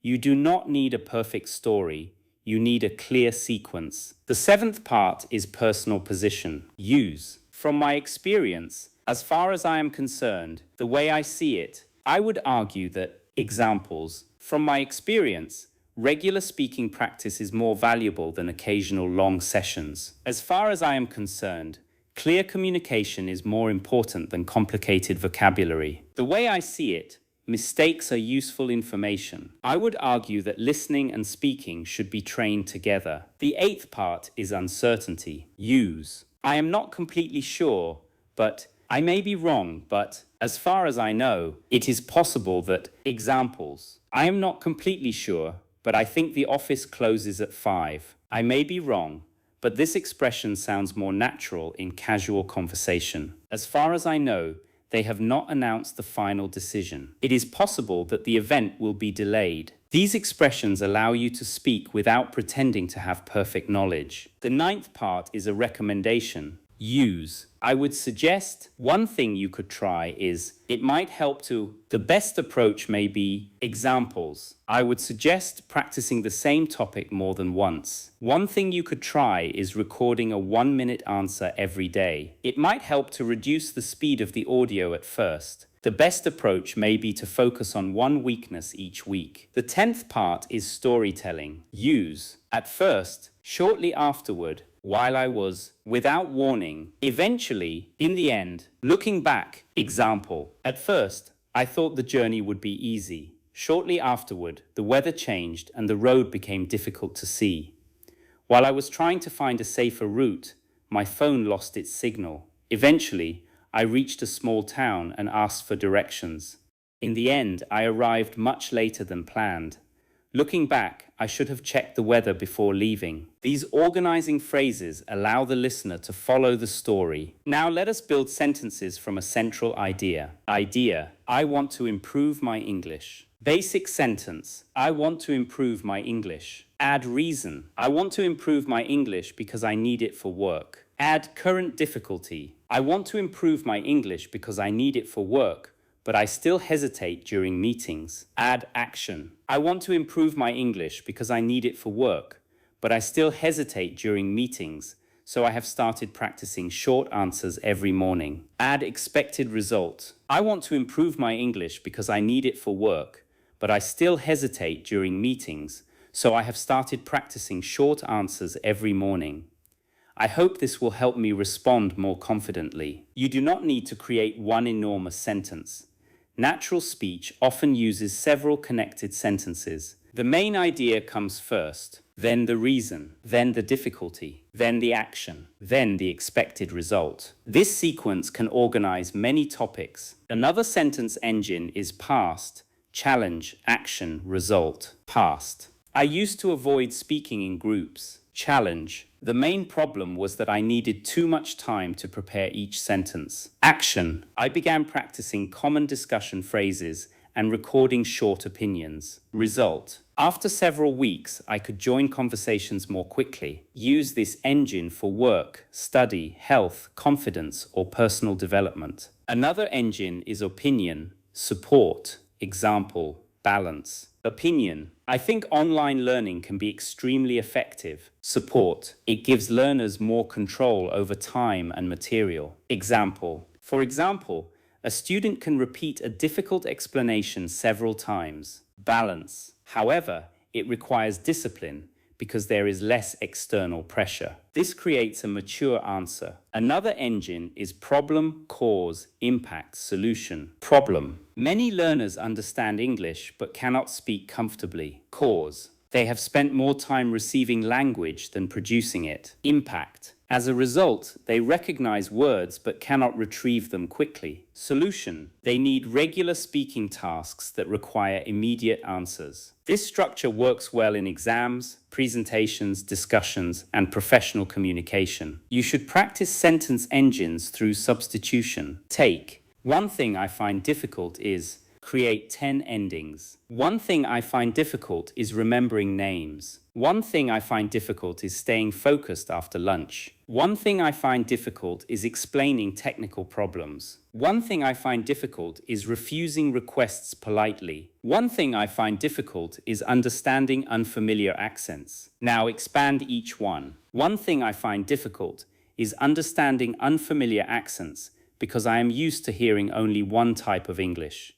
You do not need a perfect story, you need a clear sequence. The seventh part is personal position. Use. From my experience, as far as I am concerned, the way I see it, I would argue that examples. From my experience, regular speaking practice is more valuable than occasional long sessions. As far as I am concerned, clear communication is more important than complicated vocabulary. The way I see it, mistakes are useful information. I would argue that listening and speaking should be trained together. The eighth part is uncertainty. Use. I am not completely sure, but I may be wrong, but as far as I know, it is possible that examples. I am not completely sure, but I think the office closes at 5. I may be wrong, but this expression sounds more natural in casual conversation. As far as I know, they have not announced the final decision. It is possible that the event will be delayed. These expressions allow you to speak without pretending to have perfect knowledge. The ninth part is a recommendation. Use. I would suggest one thing you could try is, it might help to, the best approach may be examples. I would suggest practicing the same topic more than once. One thing you could try is recording a 1-minute answer every day. It might help to reduce the speed of the audio at first. The best approach may be to focus on one weakness each week. The 10th part is storytelling. Use. At first, shortly afterward, while I was without warning, eventually, in the end, looking back, example. At first, I thought the journey would be easy. Shortly afterward, the weather changed and the road became difficult to see. While I was trying to find a safer route, my phone lost its signal. Eventually, I reached a small town and asked for directions. In the end, I arrived much later than planned. Looking back, I should have checked the weather before leaving. These organizing phrases allow the listener to follow the story. Now let us build sentences from a central idea. Idea: I want to improve my English. Basic sentence: I want to improve my English. Add reason: I want to improve my English because I need it for work. Add current difficulty: I want to improve my English because I need it for work, but I still hesitate during meetings. Add action: I want to improve my English because I need it for work, but I still hesitate during meetings, so I have started practicing short answers every morning. Add expected result: I want to improve my English because I need it for work, but I still hesitate during meetings, so I have started practicing short answers every morning. I hope this will help me respond more confidently. You do not need to create one enormous sentence. Natural speech often uses several connected sentences. The main idea comes first, then the reason, then the difficulty, then the action, then the expected result. This sequence can organize many topics. Another sentence engine is past, challenge, action, result. Past: I used to avoid speaking in groups. Challenge: the main problem was that I needed too much time to prepare each sentence. Action: I began practicing common discussion phrases and recording short opinions. Result: after several weeks, I could join conversations more quickly. Use this engine for work, study, health, confidence, or personal development. Another engine is opinion, support, example, balance. Opinion: I think online learning can be extremely effective. Support: it gives learners more control over time and material. Example: for example, a student can repeat a difficult explanation several times. Balance: however, it requires discipline because there is less external pressure. This creates a mature answer. Another engine is problem, cause, impact, solution. Problem. Many learners understand English but cannot speak comfortably. Cause. They have spent more time receiving language than producing it. Impact. As a result, they recognize words but cannot retrieve them quickly. Solution. They need regular speaking tasks that require immediate answers. This structure works well in exams, presentations, discussions, and professional communication. You should practice sentence engines through substitution. Take. One thing I find difficult is create 10 endings. One thing I find difficult is remembering names. One thing I find difficult is staying focused after lunch. One thing I find difficult is explaining technical problems. One thing I find difficult is refusing requests politely. One thing I find difficult is understanding unfamiliar accents. Now expand each one. One thing I find difficult is understanding unfamiliar accents because I am used to hearing only one type of English.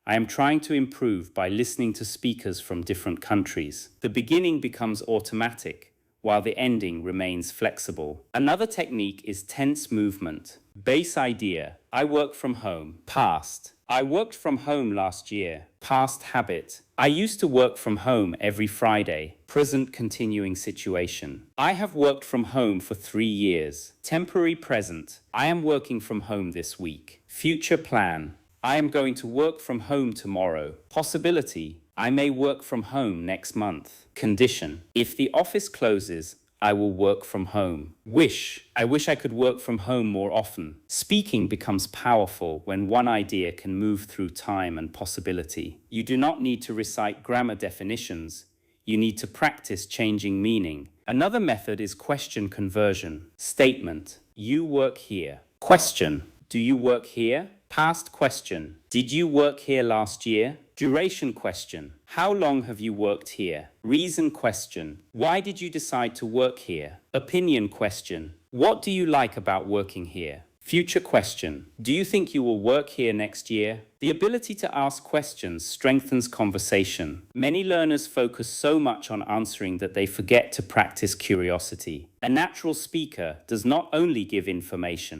I am trying to improve by listening to speakers from different countries. The beginning becomes automatic, while the ending remains flexible. Another technique is tense movement. Base idea: I work from home. Past: I worked from home last year. Past habit: I used to work from home every Friday. Present continuing situation: I have worked from home for 3 years. Temporary present: I am working from home this week. Future plan: I am going to work from home tomorrow. Possibility: I may work from home next month. Condition: if the office closes, I will work from home. Wish: I wish I could work from home more often. Speaking becomes powerful when one idea can move through time and possibility. You do not need to recite grammar definitions. You need to practice changing meaning. Another method is question conversion. Statement: you work here. Question: do you work here? Past question: did you work here last year? Duration question: how long have you worked here? Reason question: why did you decide to work here? Opinion question: what do you like about working here? Future question: do you think you will work here next year? The ability to ask questions strengthens conversation. Many learners focus so much on answering that they forget to practice curiosity. A natural speaker does not only give information.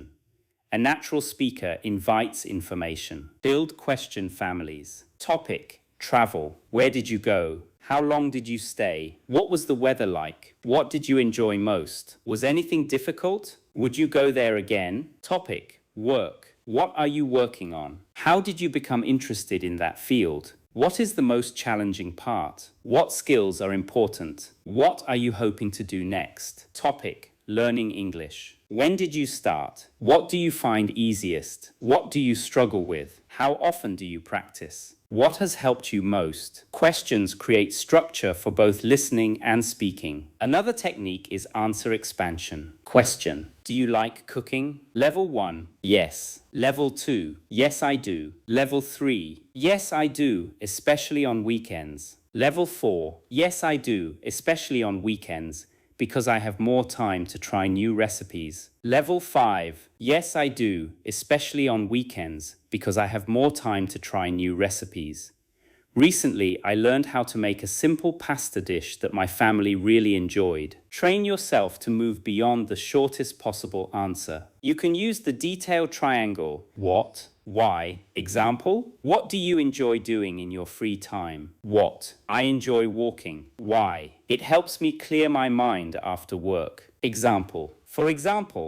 A natural speaker invites information. Build question families. Topic: travel. Where did you go? How long did you stay? What was the weather like? What did you enjoy most? Was anything difficult? Would you go there again? Topic: work. What are you working on? How did you become interested in that field? What is the most challenging part? What skills are important? What are you hoping to do next? Topic: learning English. When did you start? What do you find easiest? What do you struggle with? How often do you practice? What has helped you most? Questions create structure for both listening and speaking. Another technique is answer expansion. Question: do you like cooking? Level 1, yes. Level 2, yes I do. Level 3, yes I do, especially on weekends. Level 4, yes I do, especially on weekends, because I have more time to try new recipes. Level 5, yes I do, especially on weekends, because I have more time to try new recipes. Recently, I learned how to make a simple pasta dish that my family really enjoyed. Train yourself to move beyond the shortest possible answer. You can use the detailed triangle. What? Why? Example: what do you enjoy doing in your free time? What? I enjoy walking. Why? It helps me clear my mind after work. Example: for example,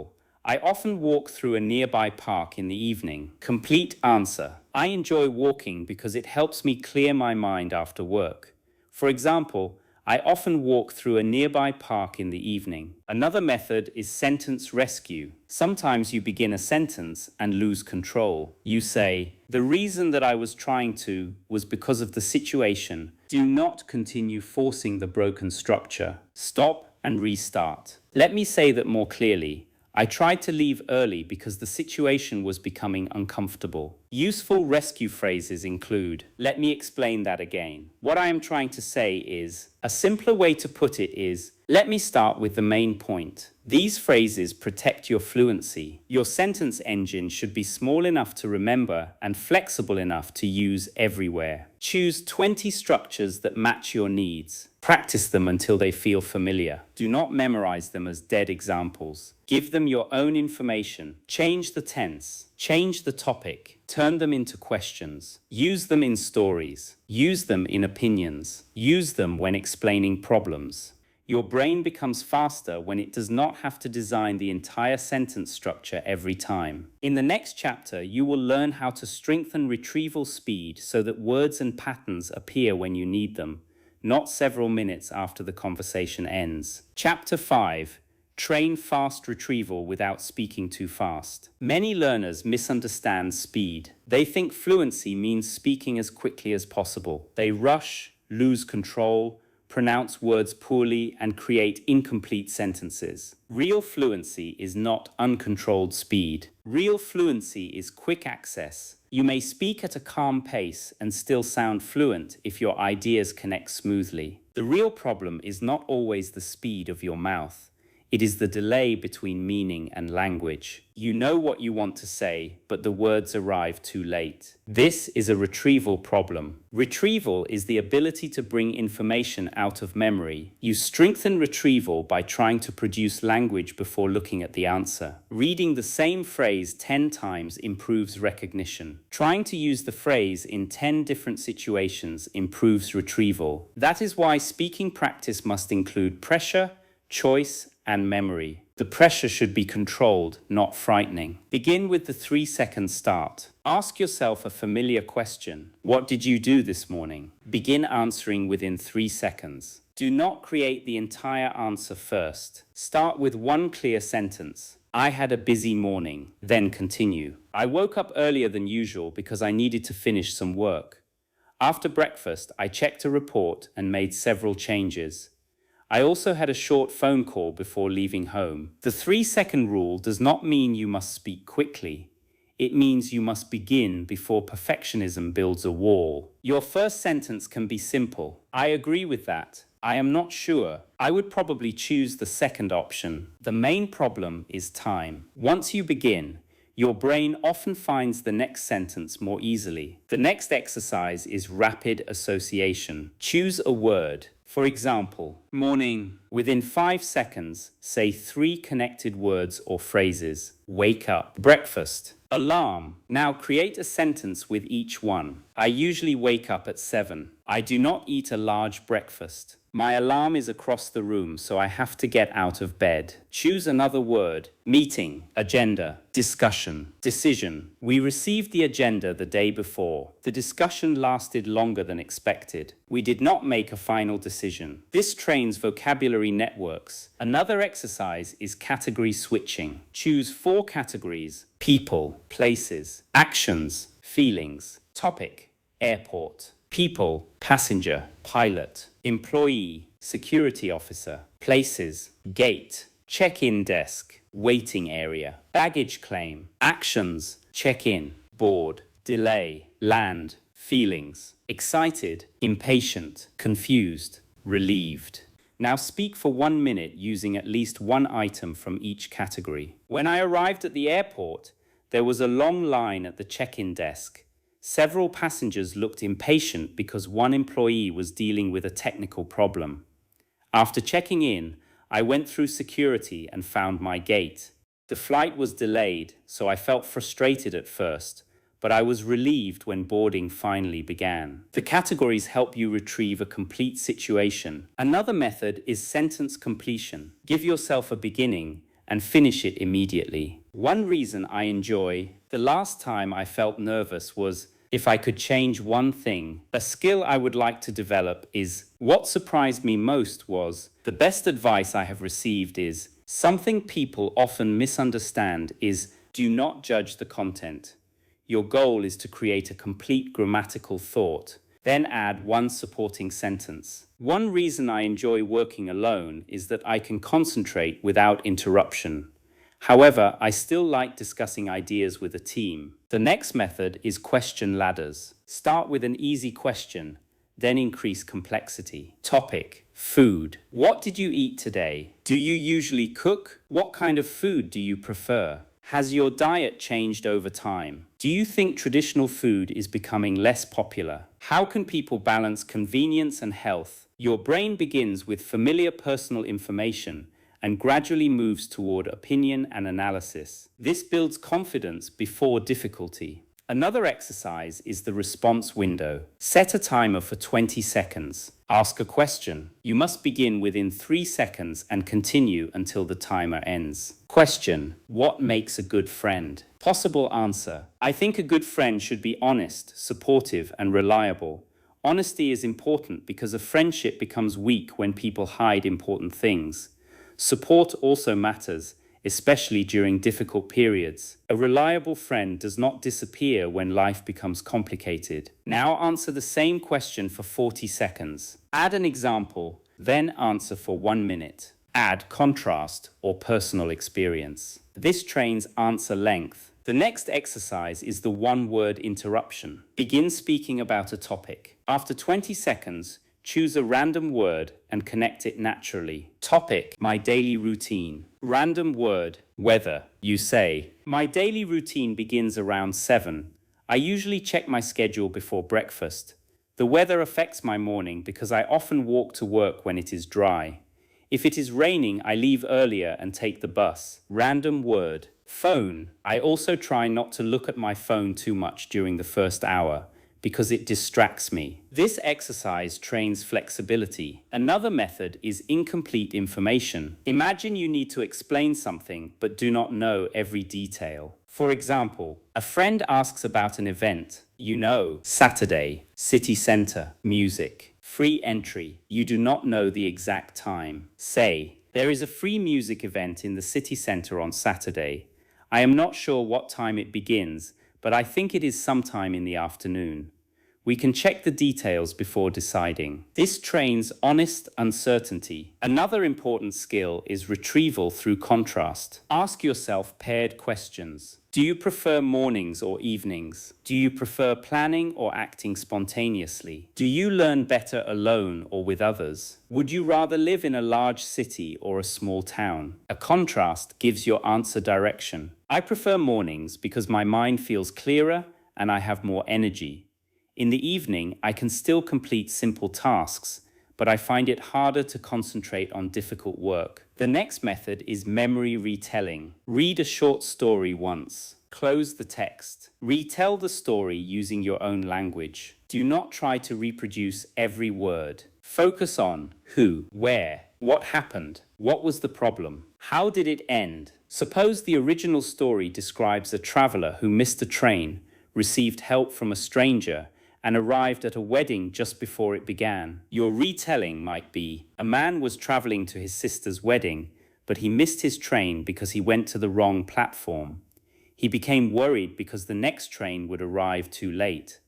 I often walk through a nearby park in the evening. Complete answer: I enjoy walking because it helps me clear my mind after work. For example, I often walk through a nearby park in the evening. Another method is sentence rescue. Sometimes you begin a sentence and lose control. You say, the reason that I was trying to was because of the situation. Do not continue forcing the broken structure. Stop and restart. Let me say that more clearly. I tried to leave early because the situation was becoming uncomfortable. Useful rescue phrases include, let me explain that again. What I am trying to say is, a simpler way to put it is, let me start with the main point. These phrases protect your fluency. Your sentence engine should be small enough to remember and flexible enough to use everywhere. Choose 20 structures that match your needs. Practice them until they feel familiar. Do not memorize them as dead examples. Give them your own information. Change the tense. Change the topic. Turn them into questions. Use them in stories. Use them in opinions. Use them when explaining problems. Your brain becomes faster when it does not have to design the entire sentence structure every time. In the next chapter, you will learn how to strengthen retrieval speed so that words and patterns appear when you need them, not several minutes after the conversation ends. Chapter 5. Train fast retrieval without speaking too fast. Many learners misunderstand speed. They think fluency means speaking as quickly as possible. They rush, lose control, pronounce words poorly, and create incomplete sentences. Real fluency is not uncontrolled speed. Real fluency is quick access. You may speak at a calm pace and still sound fluent if your ideas connect smoothly. The real problem is not always the speed of your mouth. It is the delay between meaning and language. You know what you want to say, but the words arrive too late. This is a retrieval problem. Retrieval is the ability to bring information out of memory. You strengthen retrieval by trying to produce language before looking at the answer. Reading the same phrase 10 times improves recognition. Trying to use the phrase in 10 different situations improves retrieval. That is why speaking practice must include pressure, choice, and memory. The pressure should be controlled, not frightening. Begin with the 3-second start. Ask yourself a familiar question. What did you do this morning? Begin answering within 3 seconds. Do not create the entire answer first. Start with one clear sentence. I had a busy morning. Then continue. I woke up earlier than usual because I needed to finish some work. After breakfast, I checked a report and made several changes. I also had a short phone call before leaving home. The 3-second rule does not mean you must speak quickly. It means you must begin before perfectionism builds a wall. Your first sentence can be simple. I agree with that. I am not sure. I would probably choose the second option. The main problem is time. Once you begin, your brain often finds the next sentence more easily. The next exercise is rapid association. Choose a word. For example, morning. Within 5 seconds, say 3 connected words or phrases. Wake up. Breakfast. Alarm. Now create a sentence with each one. I usually wake up at 7. I do not eat a large breakfast. My alarm is across the room, so I have to get out of bed. Choose another word. Meeting, agenda, discussion, decision. We received the agenda the day before. The discussion lasted longer than expected. We did not make a final decision. This trains vocabulary networks. Another exercise is category switching. Choose 4 categories: people, places, actions, feelings, topic, airport, people, passenger, pilot, employee, security officer, places, gate, check-in desk, waiting area, baggage claim, actions, check-in, board, delay, land, feelings, excited, impatient, confused, relieved. Now speak for 1 minute using at least one item from each category. When I arrived at the airport, there was a long line at the check-in desk. Several passengers looked impatient because one employee was dealing with a technical problem. After checking in, I went through security and found my gate. The flight was delayed, so I felt frustrated at first, but I was relieved when boarding finally began. The categories help you retrieve a complete situation. Another method is sentence completion. Give yourself a beginning and finish it immediately. One reason I enjoy the last time I felt nervous was if I could change one thing. A skill I would like to develop is what surprised me most was the best advice I have received is something people often misunderstand is do not judge the content. Your goal is to create a complete grammatical thought, then add one supporting sentence. One reason I enjoy working alone is that I can concentrate without interruption. However, I still like discussing ideas with a team. The next method is question ladders. Start with an easy question, then increase complexity. Topic: food. What did you eat today? Do you usually cook? What kind of food do you prefer? Has your diet changed over time? Do you think traditional food is becoming less popular? How can people balance convenience and health? Your brain begins with familiar personal information and gradually moves toward opinion and analysis. This builds confidence before difficulty. Another exercise is the response window. Set a timer for 20 seconds. Ask a question. You must begin within 3 seconds and continue until the timer ends. Question: what makes a good friend? Possible answer: I think a good friend should be honest, supportive, and reliable. Honesty is important because a friendship becomes weak when people hide important things. Support also matters, especially during difficult periods. A reliable friend does not disappear when life becomes complicated. Now answer the same question for 40 seconds. Add an example, then answer for 1 minute. Add contrast or personal experience. This trains answer length. The next exercise is the one-word interruption. Begin speaking about a topic. After 20 seconds, choose a random word and connect it naturally. Topic: my daily routine. Random word: weather. You say, my daily routine begins around 7. I usually check my schedule before breakfast. The weather affects my morning because I often walk to work when it is dry. If it is raining, I leave earlier and take the bus. Random word: phone. I also try not to look at my phone too much during the first hour because it distracts me. This exercise trains flexibility. Another method is incomplete information. Imagine you need to explain something but do not know every detail. For example, a friend asks about an event. You know, Saturday, city center, music, free entry. You do not know the exact time. Say, there is a free music event in the city center on Saturday. I am not sure what time it begins, but I think it is sometime in the afternoon. We can check the details before deciding. This trains honest uncertainty. Another important skill is retrieval through contrast. Ask yourself paired questions. Do you prefer mornings or evenings? Do you prefer planning or acting spontaneously? Do you learn better alone or with others? Would you rather live in a large city or a small town? A contrast gives your answer direction. I prefer mornings because my mind feels clearer and I have more energy. In the evening, I can still complete simple tasks, but I find it harder to concentrate on difficult work. The next method is memory retelling. Read a short story once. Close the text. Retell the story using your own language. Do not try to reproduce every word. Focus on who, where, what happened, what was the problem, how did it end. Suppose the original story describes a traveler who missed a train, received help from a stranger, and arrived at a wedding just before it began. Your retelling might be, a man was traveling to his sister's wedding, but he missed his train because he went to the wrong platform. He became worried because the next train would arrive too late.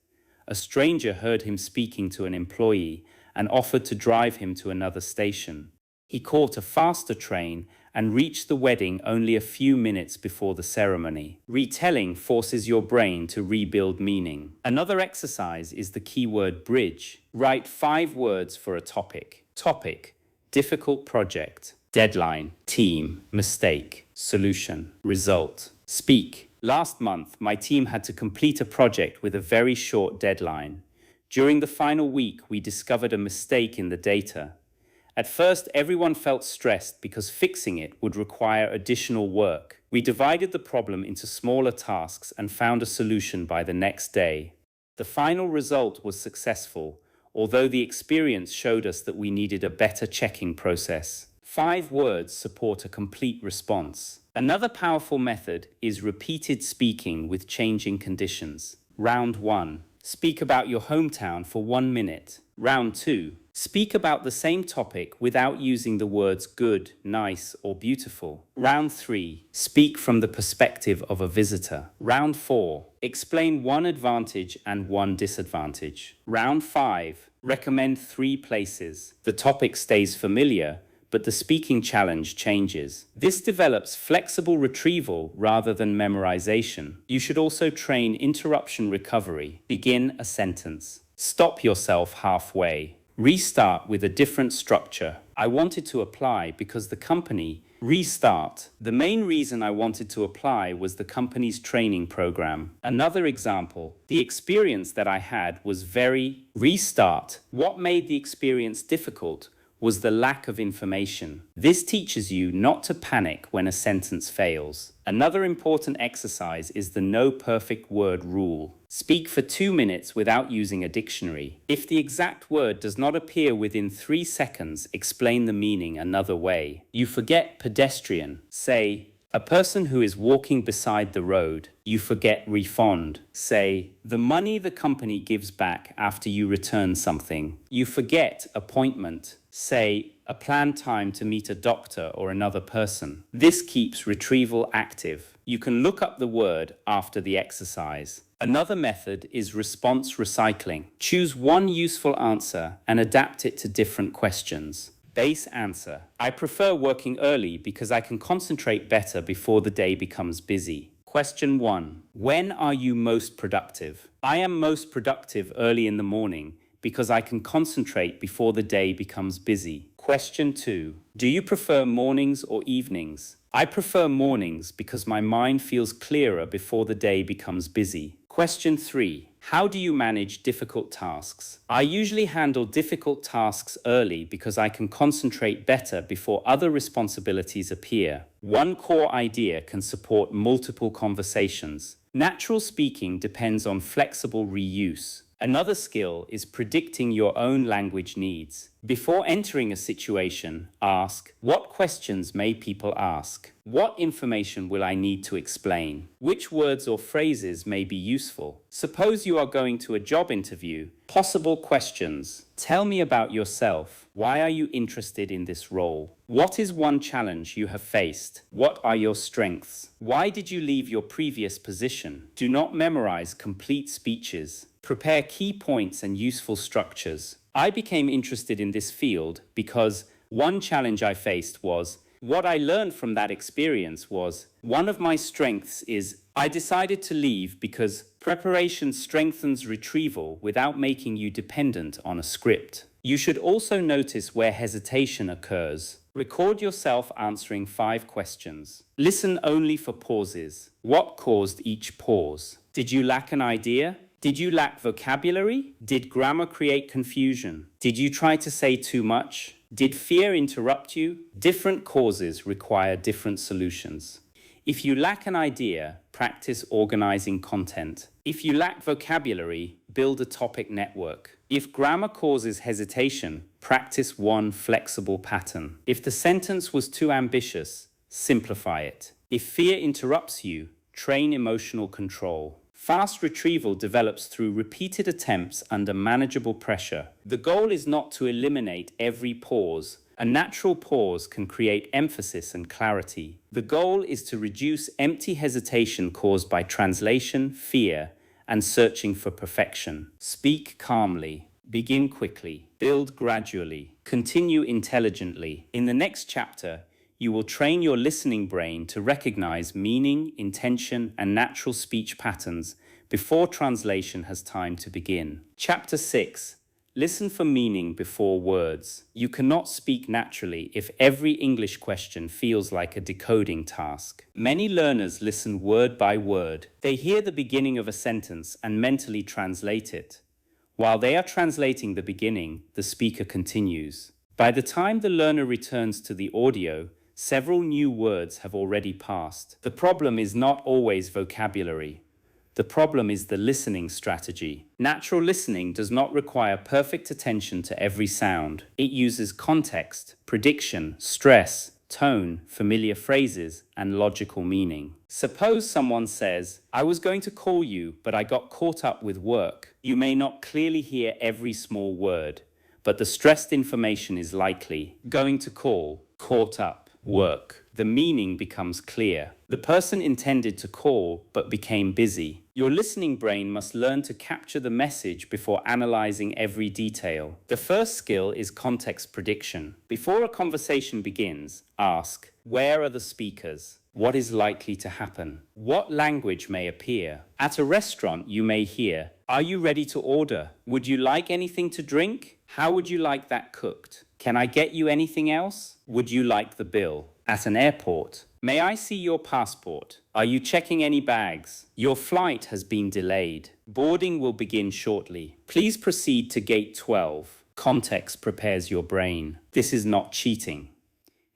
A stranger heard him speaking to an employee and offered to drive him to another station. He caught a faster train and reached the wedding only a few minutes before the ceremony. Retelling forces your brain to rebuild meaning. Another exercise is the keyword bridge. Write 5 words for a topic. Topic: difficult project. Deadline: team. Mistake: solution. Result: speak. Last month, my team had to complete a project with a very short deadline. During the final week, we discovered a mistake in the data. At first, everyone felt stressed because fixing it would require additional work. We divided the problem into smaller tasks and found a solution by the next day. The final result was successful, although the experience showed us that we needed a better checking process. 5 words support a complete response. Another powerful method is repeated speaking with changing conditions. Round 1. Speak about your hometown for 1 minute. Round 2. Speak about the same topic without using the words good, nice, or beautiful. Round 3. Speak from the perspective of a visitor. Round 4. Explain 1 advantage and 1 disadvantage. Round 5. Recommend 3 places. The topic stays familiar, but the speaking challenge changes. This develops flexible retrieval rather than memorization. You should also train interruption recovery. Begin a sentence. Stop yourself halfway. Restart with a different structure. I wanted to apply because the company Restart. The main reason I wanted to apply was the company's training program. Another example, the experience that I had was very restart. What made the experience difficult was the lack of information. This teaches you not to panic when a sentence fails. Another important exercise is the no perfect word rule. Speak for 2 minutes without using a dictionary. If the exact word does not appear within 3 seconds, explain the meaning another way. You forget pedestrian. Say, a person who is walking beside the road. You forget refund. Say, the money the company gives back after you return something. You forget appointment. Say, a planned time to meet a doctor or another person. This keeps retrieval active. You can look up the word after the exercise. Another method is response recycling. Choose one useful answer and adapt it to different questions. Base answer. I prefer working early because I can concentrate better before the day becomes busy. Question 1. When are you most productive? I am most productive early in the morning because I can concentrate before the day becomes busy. Question 2. Do you prefer mornings or evenings? I prefer mornings because my mind feels clearer before the day becomes busy. Question 3. How do you manage difficult tasks? I usually handle difficult tasks early because I can concentrate better before other responsibilities appear. One core idea can support multiple conversations. Natural speaking depends on flexible reuse. Another skill is predicting your own language needs. Before entering a situation, ask, what questions may people ask? What information will I need to explain? Which words or phrases may be useful? Suppose you are going to a job interview. Possible questions. Tell me about yourself. Why are you interested in this role? What is one challenge you have faced? What are your strengths? Why did you leave your previous position? Do not memorize complete speeches. Prepare key points and useful structures. I became interested in this field because one challenge I faced was, what I learned from that experience was, one of my strengths is, I decided to leave because preparation strengthens retrieval without making you dependent on a script. You should also notice where hesitation occurs. Record yourself answering 5 questions. Listen only for pauses. What caused each pause? Did you lack an idea? Did you lack vocabulary? Did grammar create confusion? Did you try to say too much? Did fear interrupt you? Different causes require different solutions. If you lack an idea, practice organizing content. If you lack vocabulary, build a topic network. If grammar causes hesitation, practice one flexible pattern. If the sentence was too ambitious, simplify it. If fear interrupts you, train emotional control. Fast retrieval develops through repeated attempts under manageable pressure. The goal is not to eliminate every pause. A natural pause can create emphasis and clarity. The goal is to reduce empty hesitation caused by translation, fear, and searching for perfection. Speak calmly. Begin quickly. Build gradually. Continue intelligently. In the next chapter, you will train your listening brain to recognize meaning, intention, and natural speech patterns before translation has time to begin. Chapter 6. Listen for meaning before words. You cannot speak naturally if every English question feels like a decoding task. Many learners listen word by word. They hear the beginning of a sentence and mentally translate it. While they are translating the beginning, the speaker continues. By the time the learner returns to the audio, several new words have already passed. The problem is not always vocabulary. The problem is the listening strategy. Natural listening does not require perfect attention to every sound. It uses context, prediction, stress, tone, familiar phrases, and logical meaning. Suppose someone says, I was going to call you, but I got caught up with work. You may not clearly hear every small word, but the stressed information is likely. Going to call, caught up, work. The meaning becomes clear. The person intended to call, but became busy. Your listening brain must learn to capture the message before analyzing every detail. The first skill is context prediction. Before a conversation begins, ask, where are the speakers? What is likely to happen? What language may appear? At a restaurant, you may hear, are you ready to order? Would you like anything to drink? How would you like that cooked? Can I get you anything else? Would you like the bill? At an airport, may I see your passport? Are you checking any bags? Your flight has been delayed. Boarding will begin shortly. Please proceed to gate 12. Context prepares your brain. This is not cheating.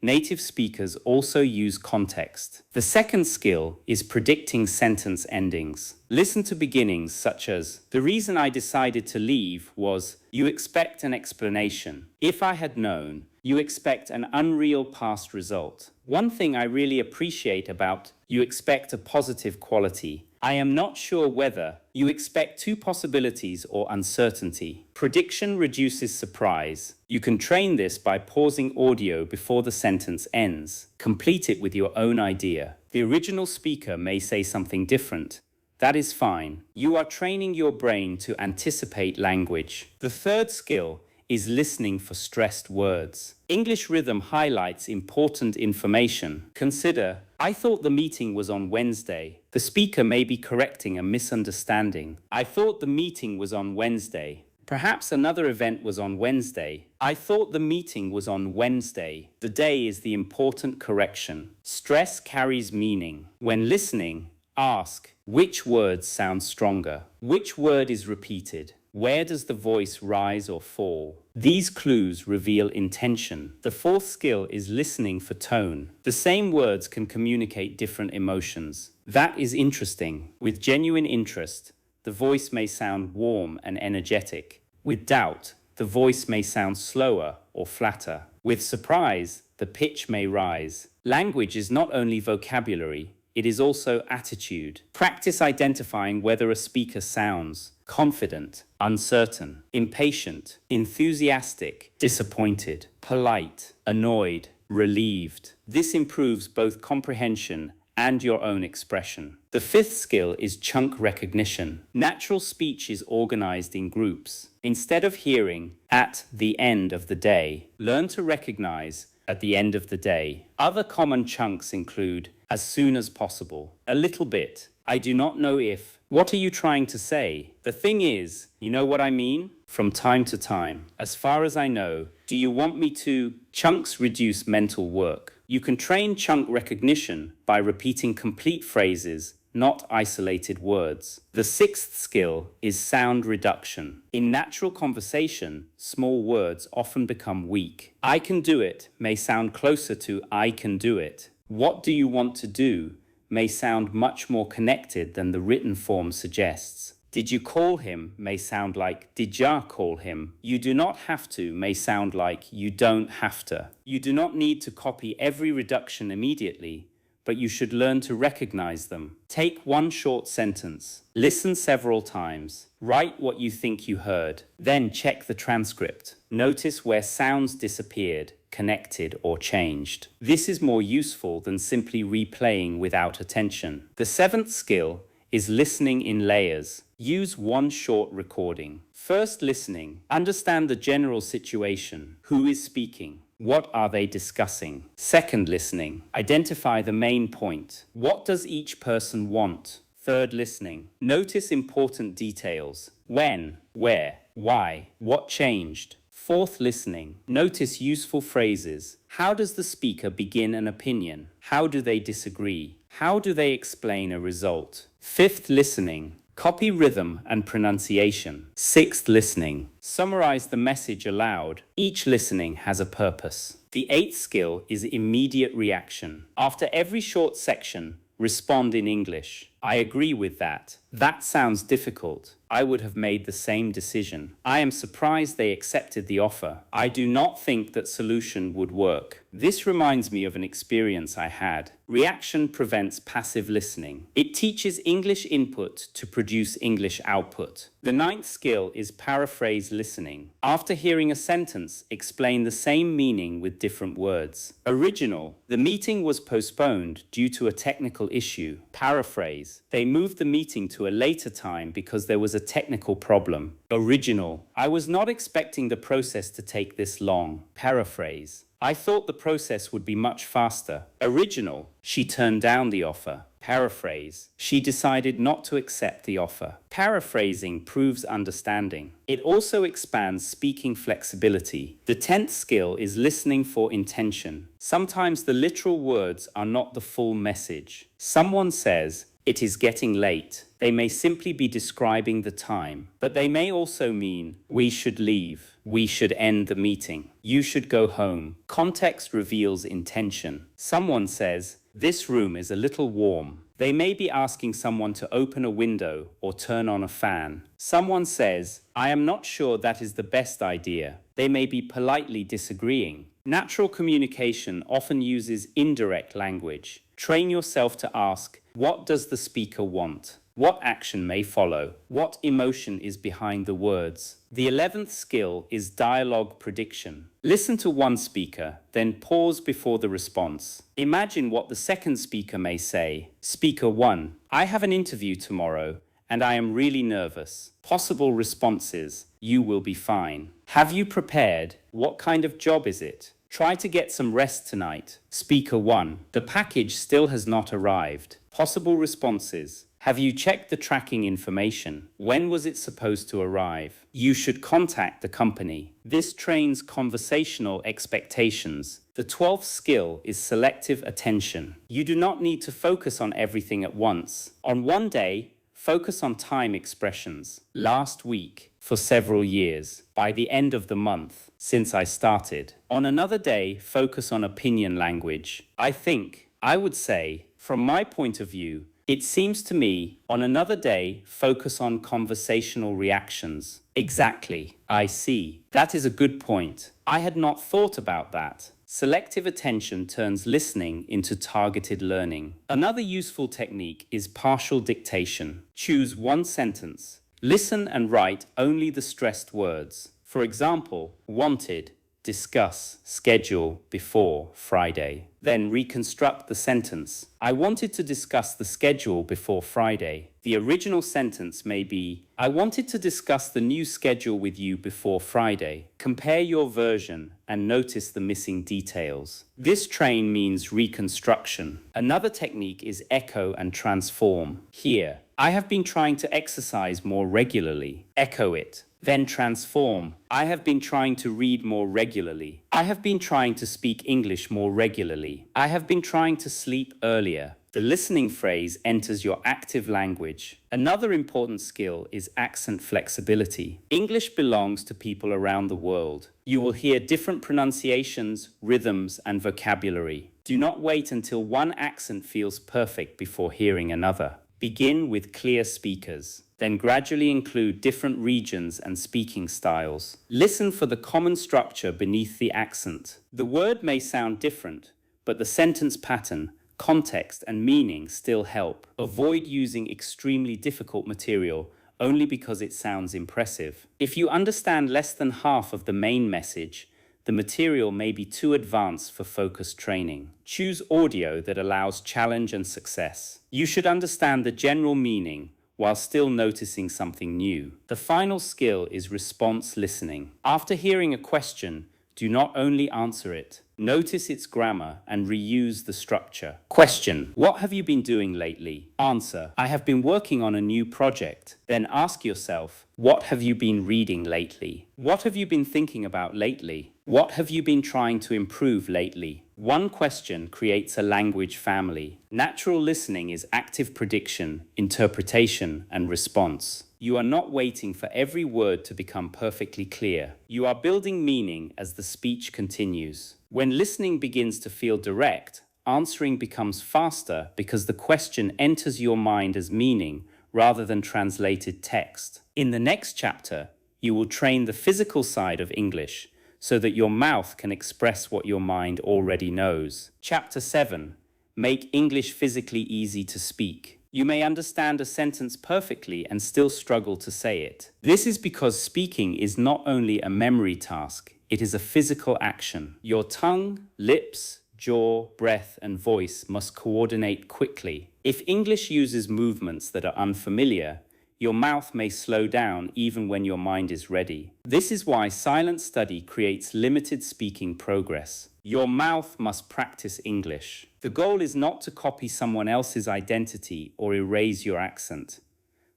Native speakers also use context. The second skill is predicting sentence endings. Listen to beginnings such as, "The reason I decided to leave was," you expect an explanation. "If I had known," you expect an unreal past result. One thing I really appreciate about, you expect a positive quality. "I am not sure whether," you expect two possibilities or uncertainty. Prediction reduces surprise. You can train this by pausing audio before the sentence ends. Complete it with your own idea. The original speaker may say something different. That is fine. You are training your brain to anticipate language. The third skill is listening for stressed words. English rhythm highlights important information. Consider, "I thought the meeting was on Wednesday." The speaker may be correcting a misunderstanding. "I thought the meeting was on Wednesday." Perhaps another event was on Wednesday. "I thought the meeting was on Wednesday." The day is the important correction. Stress carries meaning. When listening, ask, which words sound stronger? Which word is repeated? Where does the voice rise or fall? These clues reveal intention. The fourth skill is listening for tone. The same words can communicate different emotions. That is interesting. With genuine interest, the voice may sound warm and energetic. With doubt, the voice may sound slower or flatter. With surprise, the pitch may rise. Language is not only vocabulary, it is also attitude. Practice identifying whether a speaker sounds confident, uncertain, impatient, enthusiastic, disappointed, polite, annoyed, relieved. This improves both comprehension and your own expression. The fifth skill is chunk recognition. Natural speech is organized in groups. Instead of hearing "at the end of the day," learn to recognize "at the end of the day." Other common chunks include "as soon as possible," "a little bit," "I do not know if," "what are you trying to say?" The thing is, you know what I mean? From time to time. "As far as I know, do you want me to?" Chunks reduce mental work. You can train chunk recognition by repeating complete phrases, not isolated words. The sixth skill is sound reduction. In natural conversation, small words often become weak. "I can do it" may sound closer to "I can do it." "What do you want to do?" may sound much more connected than the written form suggests. "Did you call him?" may sound like "Did ya call him?" "You do not have to" may sound like "You don't have to." You do not need to copy every reduction immediately, but you should learn to recognize them. Take one short sentence, listen several times, write what you think you heard, then check the transcript. Notice where sounds disappeared, connected, or changed. This is more useful than simply replaying without attention. The seventh skill is listening in layers. Use one short recording. First, listening. Understand the general situation. Who is speaking? What are they discussing? Second, listening. Identify the main point. What does each person want? Third, listening. Notice important details. When, where, why, what changed? Fourth, listening. Notice useful phrases. How does the speaker begin an opinion? How do they disagree? How do they explain a result? Fifth, listening. Copy rhythm and pronunciation. Sixth, listening. Summarize the message aloud. Each listening has a purpose. The eighth skill is immediate reaction. After every short section, respond in English. "I agree with that. That sounds difficult. I would have made the same decision. I am surprised they accepted the offer. I do not think that solution would work." This reminds me of an experience I had. Reaction prevents passive listening. It teaches English input to produce English output. The ninth skill is paraphrase listening. After hearing a sentence, explain the same meaning with different words. Original: the meeting was postponed due to a technical issue. Paraphrase: they moved the meeting to a later time because there was a technical problem. Original: I was not expecting the process to take this long. Paraphrase: I thought the process would be much faster. Original, she turned down the offer. Paraphrase, she decided not to accept the offer. Paraphrasing proves understanding. It also expands speaking flexibility. The 10th skill is listening for intention. Sometimes the literal words are not the full message. Someone says, "It is getting late." They may simply be describing the time, but they may also mean, "We should leave. We should end the meeting. You should go home." Context reveals intention. Someone says, "This room is a little warm." They may be asking someone to open a window or turn on a fan. Someone says, "I am not sure that is the best idea." They may be politely disagreeing. Natural communication often uses indirect language. Train yourself to ask, what does the speaker want? What action may follow? What emotion is behind the words? The 11th skill is dialogue prediction. Listen to one speaker, then pause before the response. Imagine what the second speaker may say. Speaker 1, "I have an interview tomorrow, and I am really nervous." Possible responses: "You will be fine." "Have you prepared? What kind of job is it?" "Try to get some rest tonight." Speaker 1, "The package still has not arrived." Possible responses: "Have you checked the tracking information? When was it supposed to arrive?" "You should contact the company." This trains conversational expectations. The 12th skill is selective attention. You do not need to focus on everything at once. On one day, focus on time expressions. Last week, for several years, by the end of the month, since I started. On another day, focus on opinion language. I would say, from my point of view, it seems to me. On another day, focus on conversational reactions. Exactly. I see. That is a good point. I had not thought about that. Selective attention turns listening into targeted learning. Another useful technique is partial dictation. Choose one sentence. Listen and write only the stressed words. For example, wanted, discuss, schedule, before, Friday. Then reconstruct the sentence. I wanted to discuss the schedule before Friday. The original sentence may be, I wanted to discuss the new schedule with you before Friday. Compare your version and notice the missing details. This train means reconstruction. Another technique is echo and transform. Here, I have been trying to exercise more regularly. Echo it. Then transform. I have been trying to read more regularly. I have been trying to speak English more regularly. I have been trying to sleep earlier. The listening phrase enters your active language. Another important skill is accent flexibility. English belongs to people around the world. You will hear different pronunciations, rhythms, and vocabulary. Do not wait until one accent feels perfect before hearing another. Begin with clear speakers. Then gradually include different regions and speaking styles. Listen for the common structure beneath the accent. The word may sound different, but the sentence pattern, context, and meaning still help. Avoid using extremely difficult material only because it sounds impressive. If you understand less than half of the main message, the material may be too advanced for focused training. Choose audio that allows challenge and success. You should understand the general meaning while still noticing something new. The final skill is response listening. After hearing a question, do not only answer it. Notice its grammar and reuse the structure. Question: what have you been doing lately? Answer: I have been working on a new project. Then ask yourself, what have you been reading lately? What have you been thinking about lately? What have you been trying to improve lately? One question creates a language family. Natural listening is active prediction, interpretation, and response. You are not waiting for every word to become perfectly clear. You are building meaning as the speech continues. When listening begins to feel direct, answering becomes faster because the question enters your mind as meaning rather than translated text. In the next chapter, you will train the physical side of English so that your mouth can express what your mind already knows. Chapter 7. Make English physically easy to speak. You may understand a sentence perfectly and still struggle to say it. This is because speaking is not only a memory task, it is a physical action. Your tongue, lips, jaw, breath, and voice must coordinate quickly. If English uses movements that are unfamiliar, your mouth may slow down even when your mind is ready. This is why silent study creates limited speaking progress. Your mouth must practice English. The goal is not to copy someone else's identity or erase your accent.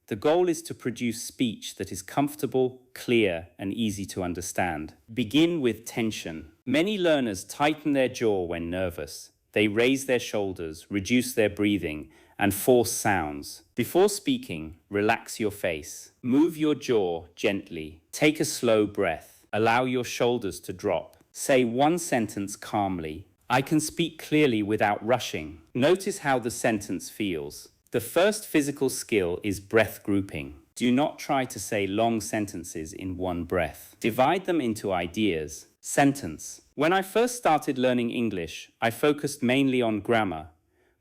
The goal is to produce speech that is comfortable, clear, and easy to understand. Begin with tension. Many learners tighten their jaw when nervous. They raise their shoulders, reduce their breathing, and force sounds. Before speaking, relax your face. Move your jaw gently. Take a slow breath. Allow your shoulders to drop. Say one sentence calmly. I can speak clearly without rushing. Notice how the sentence feels. The first physical skill is breath grouping. Do not try to say long sentences in one breath. Divide them into ideas. Sentence. When I first started learning English, I focused mainly on grammar,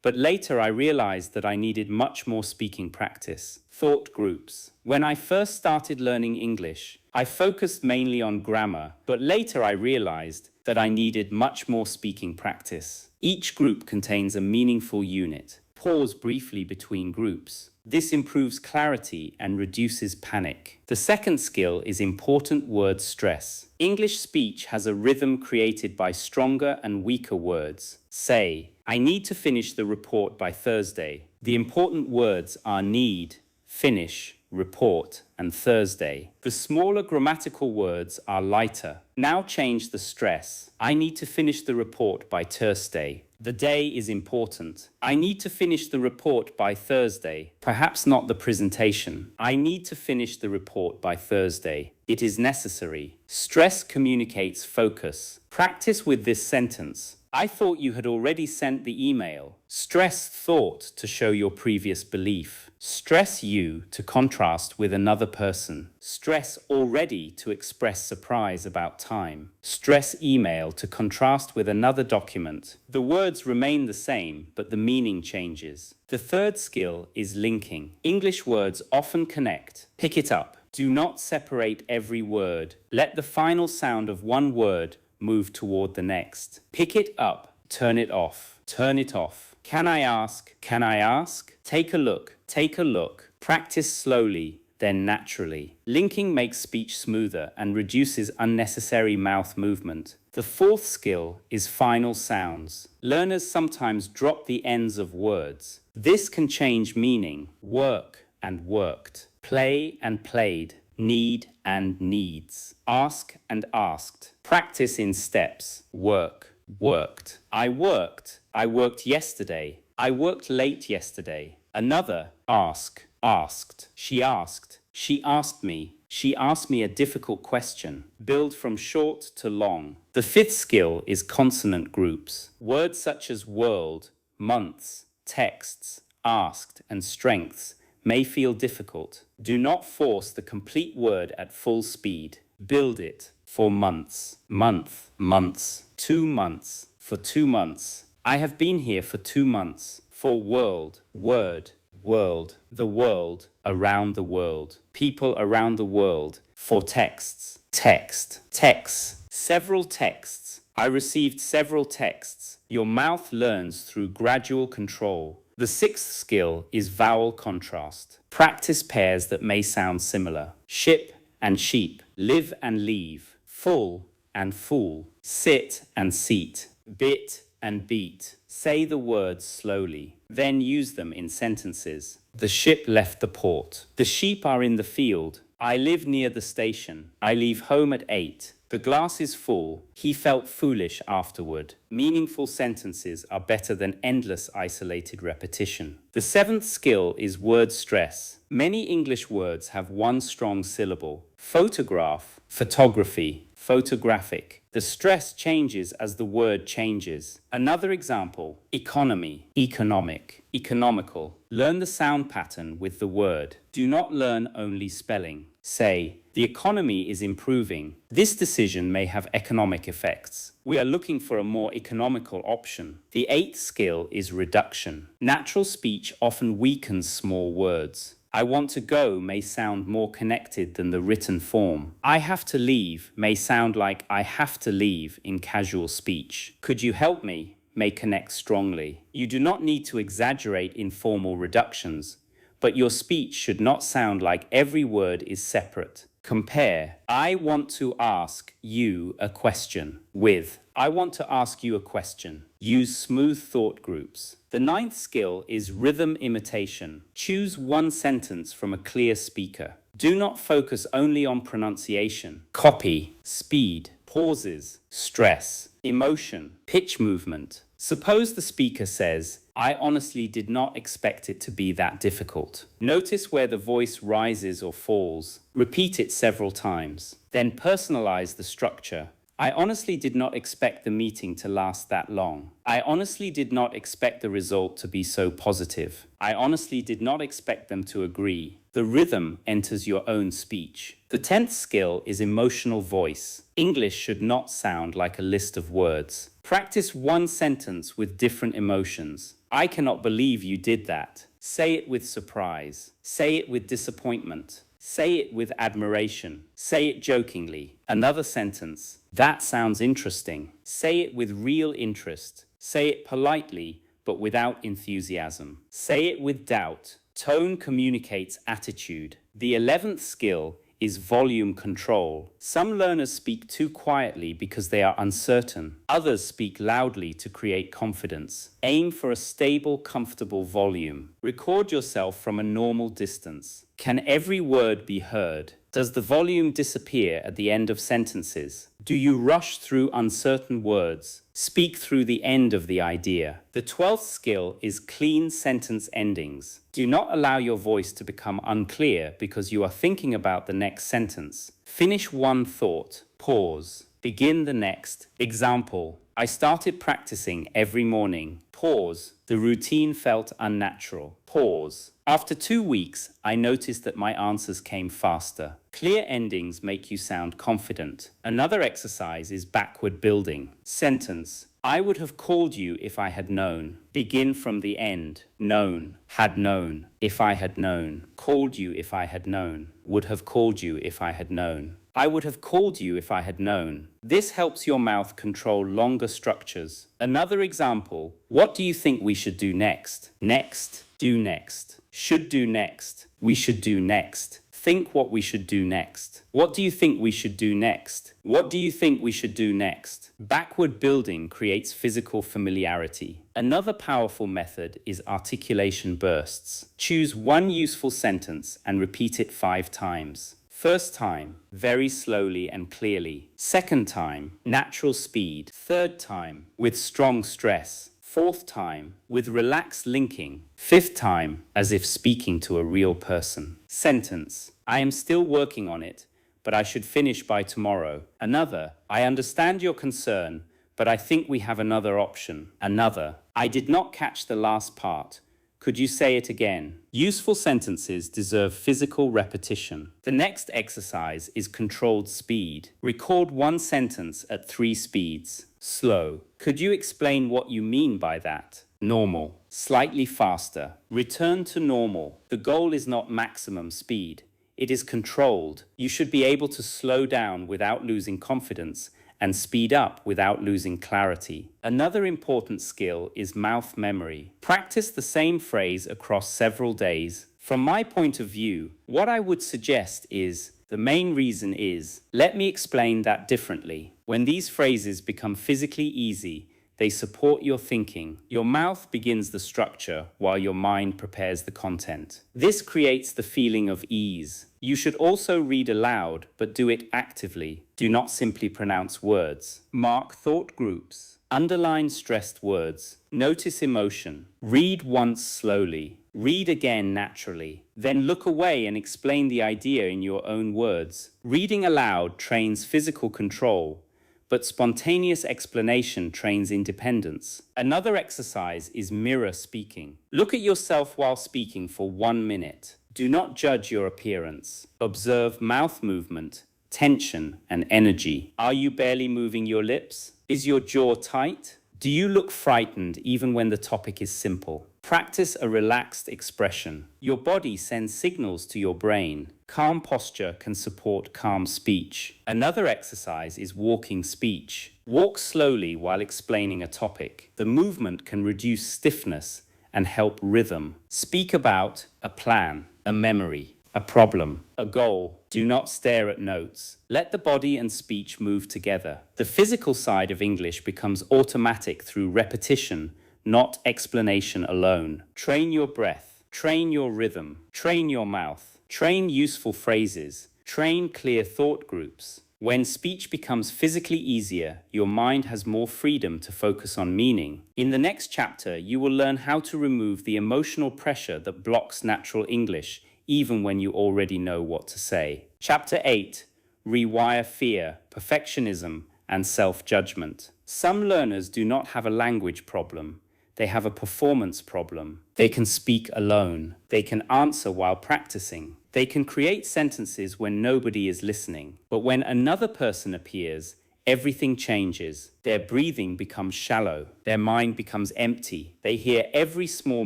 but later I realized that I needed much more speaking practice. Thought groups. When I first started learning English, I focused mainly on grammar, but later I realized that I needed much more speaking practice. Each group contains a meaningful unit. Pause briefly between groups. This improves clarity and reduces panic. The second skill is important word stress. English speech has a rhythm created by stronger and weaker words. Say, I need to finish the report by Thursday. The important words are need, finish, report, and Thursday. The smaller grammatical words are lighter. Now change the stress. I need to finish the report by Thursday. The day is important. I need to finish the report by Thursday. Perhaps not the presentation. I need to finish the report by Thursday. It is necessary. Stress communicates focus. Practice with this sentence. I thought you had already sent the email. Stress thought to show your previous belief. Stress you to contrast with another person. Stress already to express surprise about time. Stress email to contrast with another document. The words remain the same, but the meaning changes. The third skill is linking. English words often connect. Pick it up. Do not separate every word. Let the final sound of one word move toward the next. Pick it up. Turn it off. Turn it off. Can I ask? Can I ask? Take a look. Take a look. Practice slowly, then naturally. Linking makes speech smoother and reduces unnecessary mouth movement. The fourth skill is final sounds. Learners sometimes drop the ends of words. This can change meaning. Work and worked. Play and played. Need and needs. Ask and asked. Practice in steps. Work, worked. I worked. I worked yesterday. I worked late yesterday. Another. Ask, asked. She asked. She asked me. She asked me a difficult question. Build from short to long. The fifth skill is consonant groups. Words such as world, months, texts, asked, and strengths may feel difficult. Do not force the complete word at full speed. Build it. For months, month, months, 2 months, for 2 months. I have been here for 2 months. For world, word, world, the world, around the world, people around the world. For texts, text, texts, several texts. I received several texts. Your mouth learns through gradual control. The sixth skill is vowel contrast. Practice pairs that may sound similar. Ship and sheep, live and leave, full and fool, sit and seat, bit and beat. Say the words slowly, then use them in sentences. The ship left the port. The sheep are in the field. I live near the station. I leave home at 8. The glass is full. He felt foolish afterward. Meaningful sentences are better than endless isolated repetition. The seventh skill is word stress. Many English words have one strong syllable. Photograph, photography, photographic. The stress changes as the word changes. Another example, economy, economic, economical. Learn the sound pattern with the word. Do not learn only spelling. Say, the economy is improving. This decision may have economic effects. We are looking for a more economical option. The eighth skill is reduction. Natural speech often weakens small words. I want to go may sound more connected than the written form. I have to leave may sound like I have to leave in casual speech. Could you help me may connect strongly. You do not need to exaggerate informal reductions, but your speech should not sound like every word is separate. Compare I want to ask you a question with I want to ask you a question. Use smooth thought groups. The ninth skill is rhythm imitation. Choose one sentence from a clear speaker. Do not focus only on pronunciation. Copy, speed, pauses, stress, emotion, pitch movement. Suppose the speaker says, I honestly did not expect it to be that difficult. Notice where the voice rises or falls. Repeat it several times. Then personalize the structure. I honestly did not expect the meeting to last that long. I honestly did not expect the result to be so positive. I honestly did not expect them to agree. The rhythm enters your own speech. The 10th skill is emotional voice. English should not sound like a list of words. Practice one sentence with different emotions. I cannot believe you did that. Say it with surprise. Say it with disappointment. Say it with admiration. Say it jokingly. Another sentence. That sounds interesting. Say it with real interest. Say it politely, but without enthusiasm. Say it with doubt. Tone communicates attitude. The 11th skill is volume control. Some learners speak too quietly because they are uncertain. Others speak loudly to create confidence. Aim for a stable, comfortable volume. Record yourself from a normal distance. Can every word be heard? Does the volume disappear at the end of sentences? Do you rush through uncertain words? Speak through the end of the idea. The 12th skill is clean sentence endings. Do not allow your voice to become unclear because you are thinking about the next sentence. Finish one thought. Pause. Begin the next. Example. I started practicing every morning. Pause. The routine felt unnatural. Pause. After 2 weeks, I noticed that my answers came faster. Clear endings make you sound confident. Another exercise is backward building. Sentence. I would have called you if I had known. Begin from the end. Known. Had known. If I had known. Called you if I had known. Would have called you if I had known. I would have called you if I had known. This helps your mouth control longer structures. Another example. What do you think we should do next? Next. Do next. Should do next. We should do next. Think what we should do next. What do you think we should do next? What do you think we should do next? Backward building creates physical familiarity. Another powerful method is articulation bursts. Choose one useful sentence and repeat it 5 times. First time, very slowly and clearly. Second time, natural speed. Third time, with strong stress. Fourth time, with relaxed linking. Fifth time, as if speaking to a real person. Sentence. I am still working on it, but I should finish by tomorrow. Another. I understand your concern, but I think we have another option. Another. I did not catch the last part. Could you say it again? Useful sentences deserve physical repetition. The next exercise is controlled speed. Record one sentence at 3 speeds. Slow. Could you explain what you mean by that? Normal. Slightly faster. Return to normal. The goal is not maximum speed. It is controlled. You should be able to slow down without losing confidence and speed up without losing clarity. Another important skill is mouth memory. Practice the same phrase across several days. From my point of view, what I would suggest is, the main reason is, let me explain that differently. When these phrases become physically easy, they support your thinking. Your mouth begins the structure while your mind prepares the content. This creates the feeling of ease. You should also read aloud, but do it actively. Do not simply pronounce words. Mark thought groups. Underline stressed words. Notice emotion. Read once slowly. Read again naturally. Then look away and explain the idea in your own words. Reading aloud trains physical control, but spontaneous explanation trains independence. Another exercise is mirror speaking. Look at yourself while speaking for 1 minute. Do not judge your appearance. Observe mouth movement, tension, and energy. Are you barely moving your lips? Is your jaw tight? Do you look frightened even when the topic is simple? Practice a relaxed expression. Your body sends signals to your brain. Calm posture can support calm speech. Another exercise is walking speech. Walk slowly while explaining a topic. The movement can reduce stiffness and help rhythm. Speak about a plan, a memory, a problem, a goal, Do not stare at notes. Let the body and speech move together. The physical side of English becomes automatic through repetition, not explanation alone. Train your breath. Train your rhythm. Train your mouth. Train useful phrases. Train clear thought groups. When speech becomes physically easier, your mind has more freedom to focus on meaning. In the next chapter, you will learn how to remove the emotional pressure that blocks natural English, even when you already know what to say. Chapter 8: Rewire fear, perfectionism, and self-judgment. Some learners do not have a language problem. They have a performance problem. They can speak alone. They can answer while practicing. They can create sentences when nobody is listening. But when another person appears, everything changes. Their breathing becomes shallow. Their mind becomes empty. They hear every small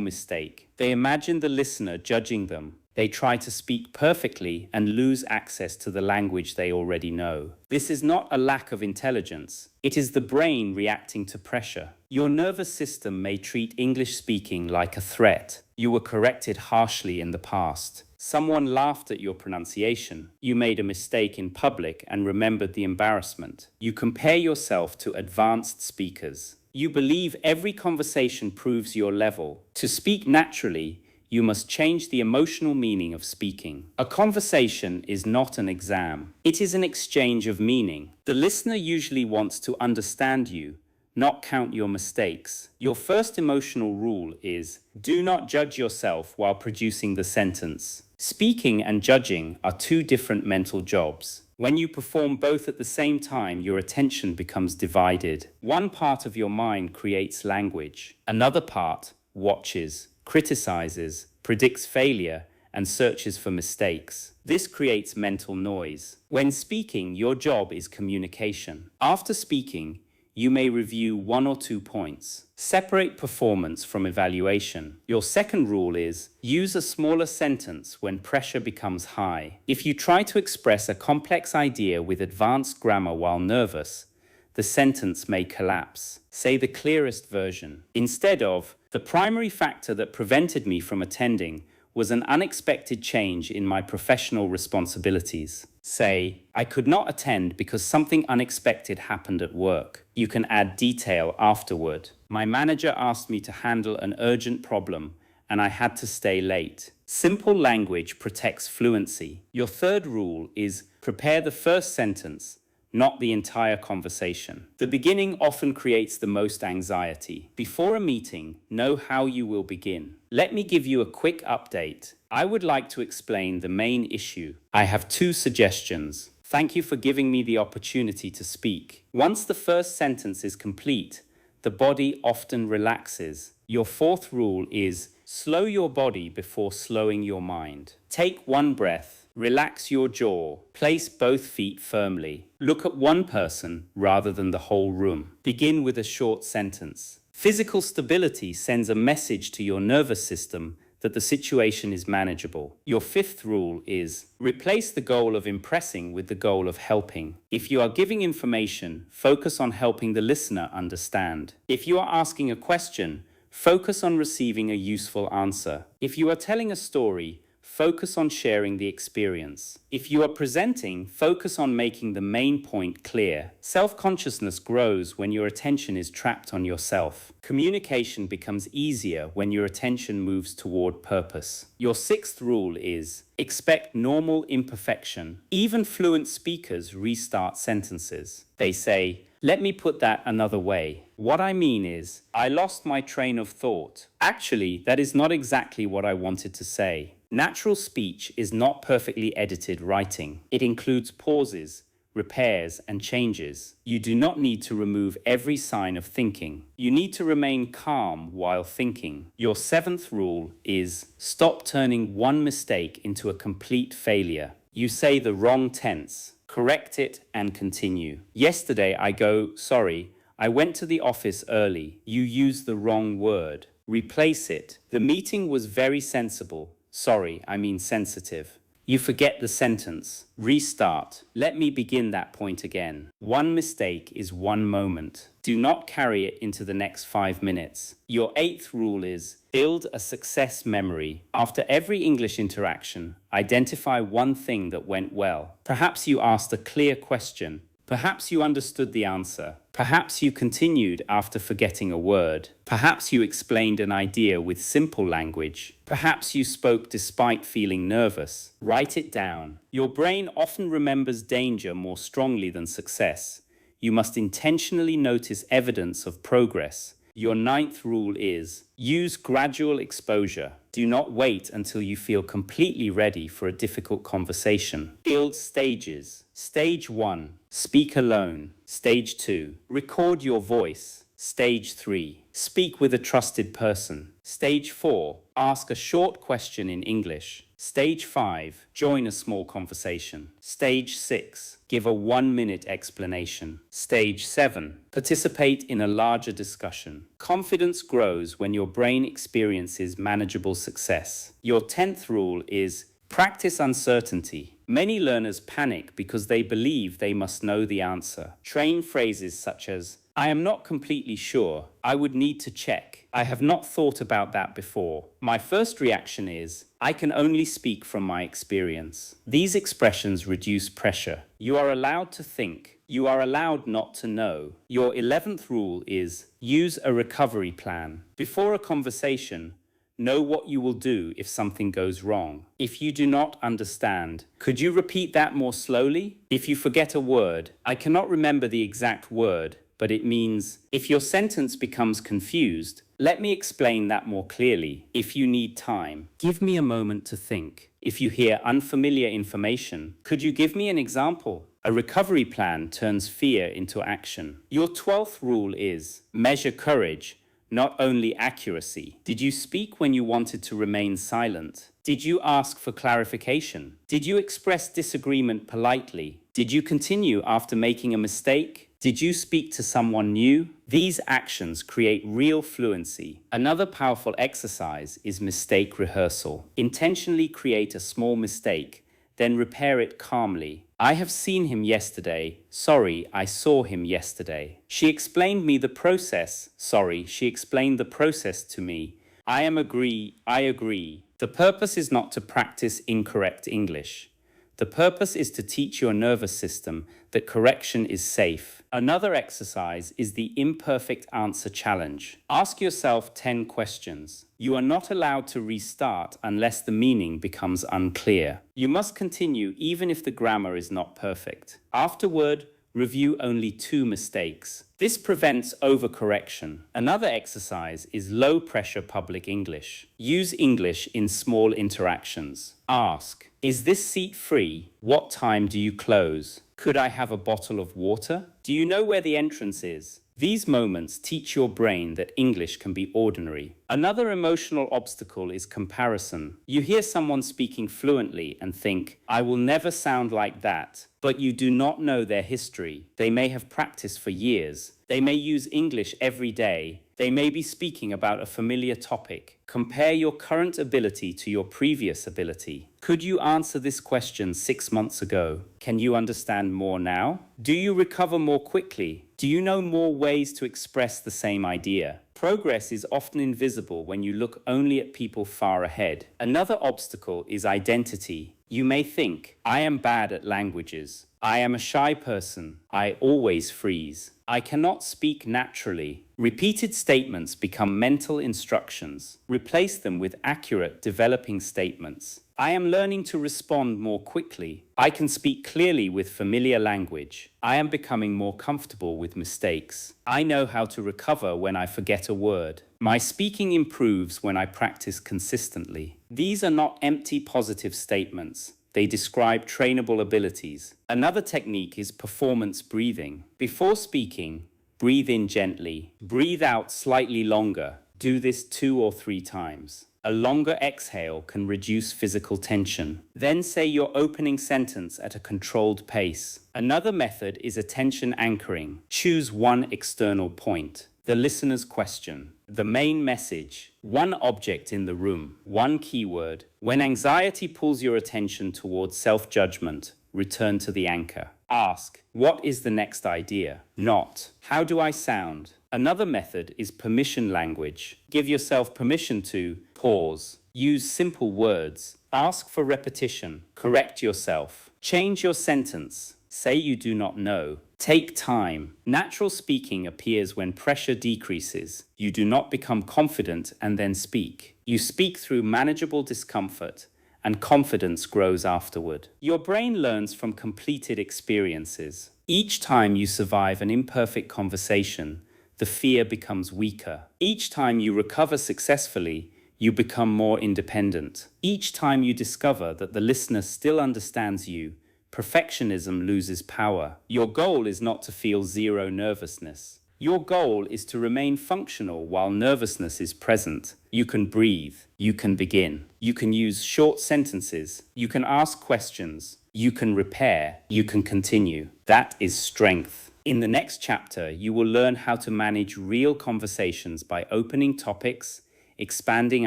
mistake. They imagine the listener judging them. They try to speak perfectly and lose access to the language they already know. This is not a lack of intelligence. It is the brain reacting to pressure. Your nervous system may treat English speaking like a threat. You were corrected harshly in the past. Someone laughed at your pronunciation. You made a mistake in public and remembered the embarrassment. You compare yourself to advanced speakers. You believe every conversation proves your level. To speak naturally, you must change the emotional meaning of speaking. A conversation is not an exam. It is an exchange of meaning. The listener usually wants to understand you, not count your mistakes. Your first emotional rule is, do not judge yourself while producing the sentence. Speaking and judging are two different mental jobs. When you perform both at the same time, your attention becomes divided. One part of your mind creates language. Another part watches, criticizes, predicts failure, and searches for mistakes. This creates mental noise. When speaking, your job is communication. After speaking, you may review 1 or 2 points. Separate performance from evaluation. Your second rule is, use a smaller sentence when pressure becomes high. If you try to express a complex idea with advanced grammar while nervous, the sentence may collapse. Say the clearest version. Instead of, the primary factor that prevented me from attending was an unexpected change in my professional responsibilities. Say, I could not attend because something unexpected happened at work. You can add detail afterward. My manager asked me to handle an urgent problem, and I had to stay late. Simple language protects fluency. Your third rule is prepare the first sentence, not the entire conversation. The beginning often creates the most anxiety. Before a meeting, know how you will begin. Let me give you a quick update. I would like to explain the main issue. I have 2 suggestions. Thank you for giving me the opportunity to speak. Once the first sentence is complete, the body often relaxes. Your fourth rule is slow your body before slowing your mind. Take 1 breath. Relax your jaw. Place both feet firmly. Look at one person rather than the whole room. Begin with a short sentence. Physical stability sends a message to your nervous system that the situation is manageable. Your 5th rule is replace the goal of impressing with the goal of helping. If you are giving information, focus on helping the listener understand. If you are asking a question, focus on receiving a useful answer. If you are telling a story, focus on sharing the experience. If you are presenting, focus on making the main point clear. Self-consciousness grows when your attention is trapped on yourself. Communication becomes easier when your attention moves toward purpose. Your 6th rule is expect normal imperfection. Even fluent speakers restart sentences. They say, let me put that another way. What I mean is, I lost my train of thought. Actually, that is not exactly what I wanted to say. Natural speech is not perfectly edited writing. It includes pauses, repairs, and changes. You do not need to remove every sign of thinking. You need to remain calm while thinking. Your 7th rule is stop turning one mistake into a complete failure. You say the wrong tense. Correct it and continue. Yesterday I go, sorry, I went to the office early. You used the wrong word. Replace it. The meeting was very sensible. Sorry, I mean sensitive. You forget the sentence. Restart. Let me begin that point again. One mistake is one moment. Do not carry it into the next 5 minutes. Your eighth rule is build a success memory. After every English interaction, identify one thing that went well. Perhaps you asked a clear question. Perhaps you understood the answer. Perhaps you continued after forgetting a word. Perhaps you explained an idea with simple language. Perhaps you spoke despite feeling nervous. Write it down. Your brain often remembers danger more strongly than success. You must intentionally notice evidence of progress. Your ninth rule is use gradual exposure. Do not wait until you feel completely ready for a difficult conversation. Build stages. Stage 1, speak alone. Stage 2, record your voice. Stage 3, speak with a trusted person. Stage 4, ask a short question in English. Stage 5, join a small conversation. Stage 6, give a 1-minute explanation. Stage 7, participate in a larger discussion. Confidence grows when your brain experiences manageable success. Your 10th rule is practice uncertainty. Many learners panic because they believe they must know the answer. Train phrases such as, I am not completely sure. I would need to check. I have not thought about that before. My first reaction is, I can only speak from my experience. These expressions reduce pressure. You are allowed to think. You are allowed not to know. Your 11th rule is use a recovery plan. Before a conversation, know what you will do if something goes wrong. If you do not understand, could you repeat that more slowly? If you forget a word, I cannot remember the exact word, but it means, if your sentence becomes confused, let me explain that more clearly. If you need time, give me a moment to think. If you hear unfamiliar information, could you give me an example? A recovery plan turns fear into action. Your 12th rule is measure courage, not only accuracy. Did you speak when you wanted to remain silent? Did you ask for clarification? Did you express disagreement politely? Did you continue after making a mistake? Did you speak to someone new? These actions create real fluency. Another powerful exercise is mistake rehearsal. Intentionally create a small mistake, then repair it calmly. I have seen him yesterday. Sorry, I saw him yesterday. She explained me the process. Sorry, she explained the process to me. I agree. The purpose is not to practice incorrect English. The purpose is to teach your nervous system that correction is safe. Another exercise is the imperfect answer challenge. Ask yourself 10 questions. You are not allowed to restart unless the meaning becomes unclear. You must continue even if the grammar is not perfect. Afterward, review only 2 mistakes. This prevents overcorrection. Another exercise is low-pressure public English. Use English in small interactions. Ask, is this seat free? What time do you close? Could I have a bottle of water? Do you know where the entrance is? These moments teach your brain that English can be ordinary. Another emotional obstacle is comparison. You hear someone speaking fluently and think, I will never sound like that. But you do not know their history. They may have practiced for years. They may use English every day. They may be speaking about a familiar topic. Compare your current ability to your previous ability. Could you answer this question 6 months ago? Can you understand more now? Do you recover more quickly? Do you know more ways to express the same idea? Progress is often invisible when you look only at people far ahead. Another obstacle is identity. You may think, I am bad at languages. I am a shy person. I always freeze. I cannot speak naturally. Repeated statements become mental instructions. Replace them with accurate, developing statements. I am learning to respond more quickly. I can speak clearly with familiar language. I am becoming more comfortable with mistakes. I know how to recover when I forget a word. My speaking improves when I practice consistently. These are not empty positive statements. They describe trainable abilities. Another technique is performance breathing. Before speaking, breathe in gently. Breathe out slightly longer. Do this 2 or 3 times. A longer exhale can reduce physical tension. Then say your opening sentence at a controlled pace. Another method is attention anchoring. Choose one external point. The listener's question, the main message, one object in the room, one keyword. When anxiety pulls your attention towards self-judgment, return to the anchor. Ask, what is the next idea? Not, how do I sound? Another method is permission language. Give yourself permission to pause. Use simple words. Ask for repetition. Correct yourself. Change your sentence. Say you do not know. Take time. Natural speaking appears when pressure decreases. You do not become confident and then speak. You speak through manageable discomfort, and confidence grows afterward. Your brain learns from completed experiences. Each time you survive an imperfect conversation, the fear becomes weaker. Each time you recover successfully, you become more independent. Each time you discover that the listener still understands you, perfectionism loses power. Your goal is not to feel zero nervousness. Your goal is to remain functional while nervousness is present. You can breathe. You can begin. You can use short sentences. You can ask questions. You can repair. You can continue. That is strength. In the next chapter, you will learn how to manage real conversations by opening topics, expanding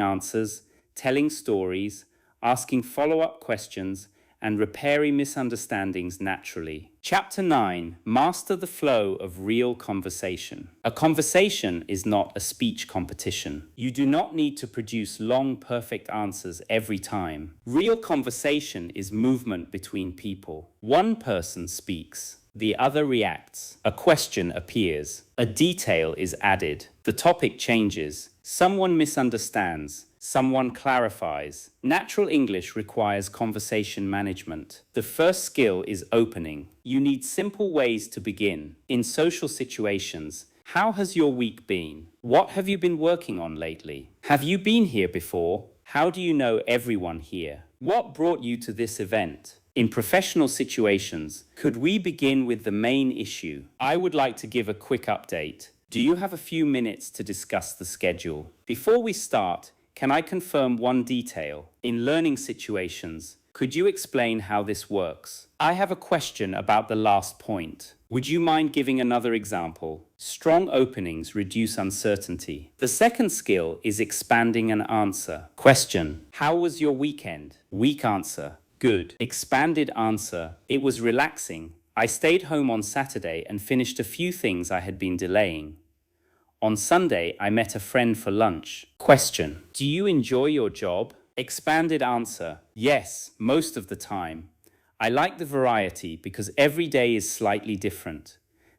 answers, telling stories, asking follow-up questions, and repairing misunderstandings naturally. Chapter 9. Master the flow of real conversation. A conversation is not a speech competition. You do not need to produce long, perfect answers every time. Real conversation is movement between people. One person speaks. The other reacts. A question appears. A detail is added. The topic changes. Someone misunderstands. Someone clarifies. Natural English requires conversation management. The first skill is opening. You need simple ways to begin. In social situations, how has your week been? What have you been working on lately? Have you been here before? How do you know everyone here? What brought you to this event? In professional situations, could we begin with the main issue? I would like to give a quick update. Do you have a few minutes to discuss the schedule? Before we start, can I confirm one detail? In learning situations, could you explain how this works? I have a question about the last point. Would you mind giving another example? Strong openings reduce uncertainty. The second skill is expanding an answer. Question: how was your weekend? Weak answer: good. Expanded answer: it was relaxing. I stayed home on Saturday and finished a few things I had been delaying. On Sunday, I met a friend for lunch. Question: do you enjoy your job? Expanded answer: yes, most of the time. I like the variety because every day is slightly different.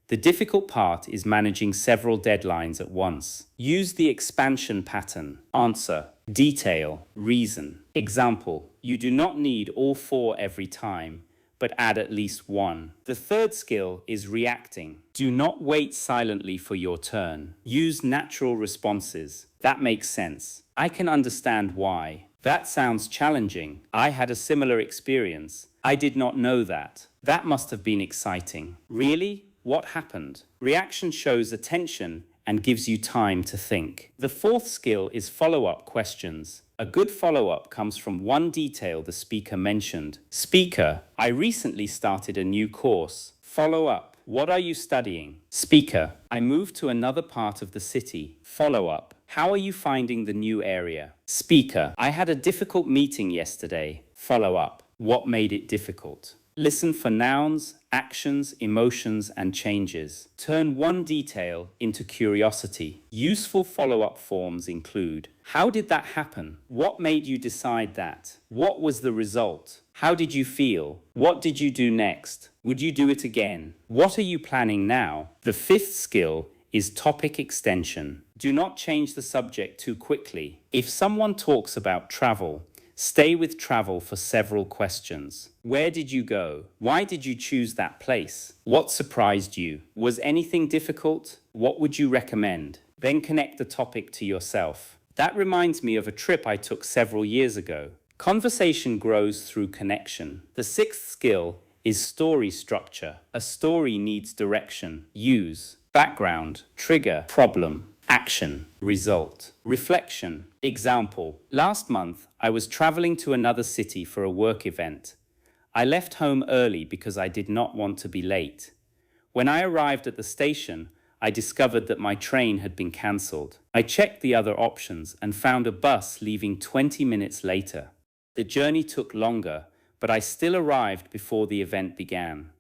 The difficult part is managing several deadlines at once. Use the expansion pattern. Answer: detail, reason. Example: you do not need all four every time, but add at least one. The third skill is reacting. Do not wait silently for your turn. Use natural responses. That makes sense. I can understand why. That sounds challenging. I had a similar experience. I did not know that. That must have been exciting. Really? What happened? Reaction shows attention and gives you time to think. The fourth skill is follow-up questions. A good follow-up comes from one detail the speaker mentioned. Speaker: I recently started a new course. Follow-up: what are you studying? Speaker: I moved to another part of the city. Follow-up: how are you finding the new area? Speaker: I had a difficult meeting yesterday. Follow-up: what made it difficult? Listen for nouns, actions, emotions, and changes. Turn one detail into curiosity. Useful follow-up forms include: how did that happen? What made you decide that? What was the result? How did you feel? What did you do next? Would you do it again? What are you planning now? The fifth skill is topic extension. Do not change the subject too quickly. If someone talks about travel, stay with travel for several questions. Where did you go? Why did you choose that place? What surprised you? Was anything difficult? What would you recommend? Then connect the topic to yourself. That reminds me of a trip I took several years ago. Conversation grows through connection. The sixth skill is story structure. A story needs direction. Use background, trigger, problem, action, result, reflection. Example: last month, I was traveling to another city for a work event. I left home early because I did not want to be late. When I arrived at the station, I discovered that my train had been cancelled. I checked the other options and found a bus leaving 20 minutes later. The journey took longer, but I still arrived before the event began.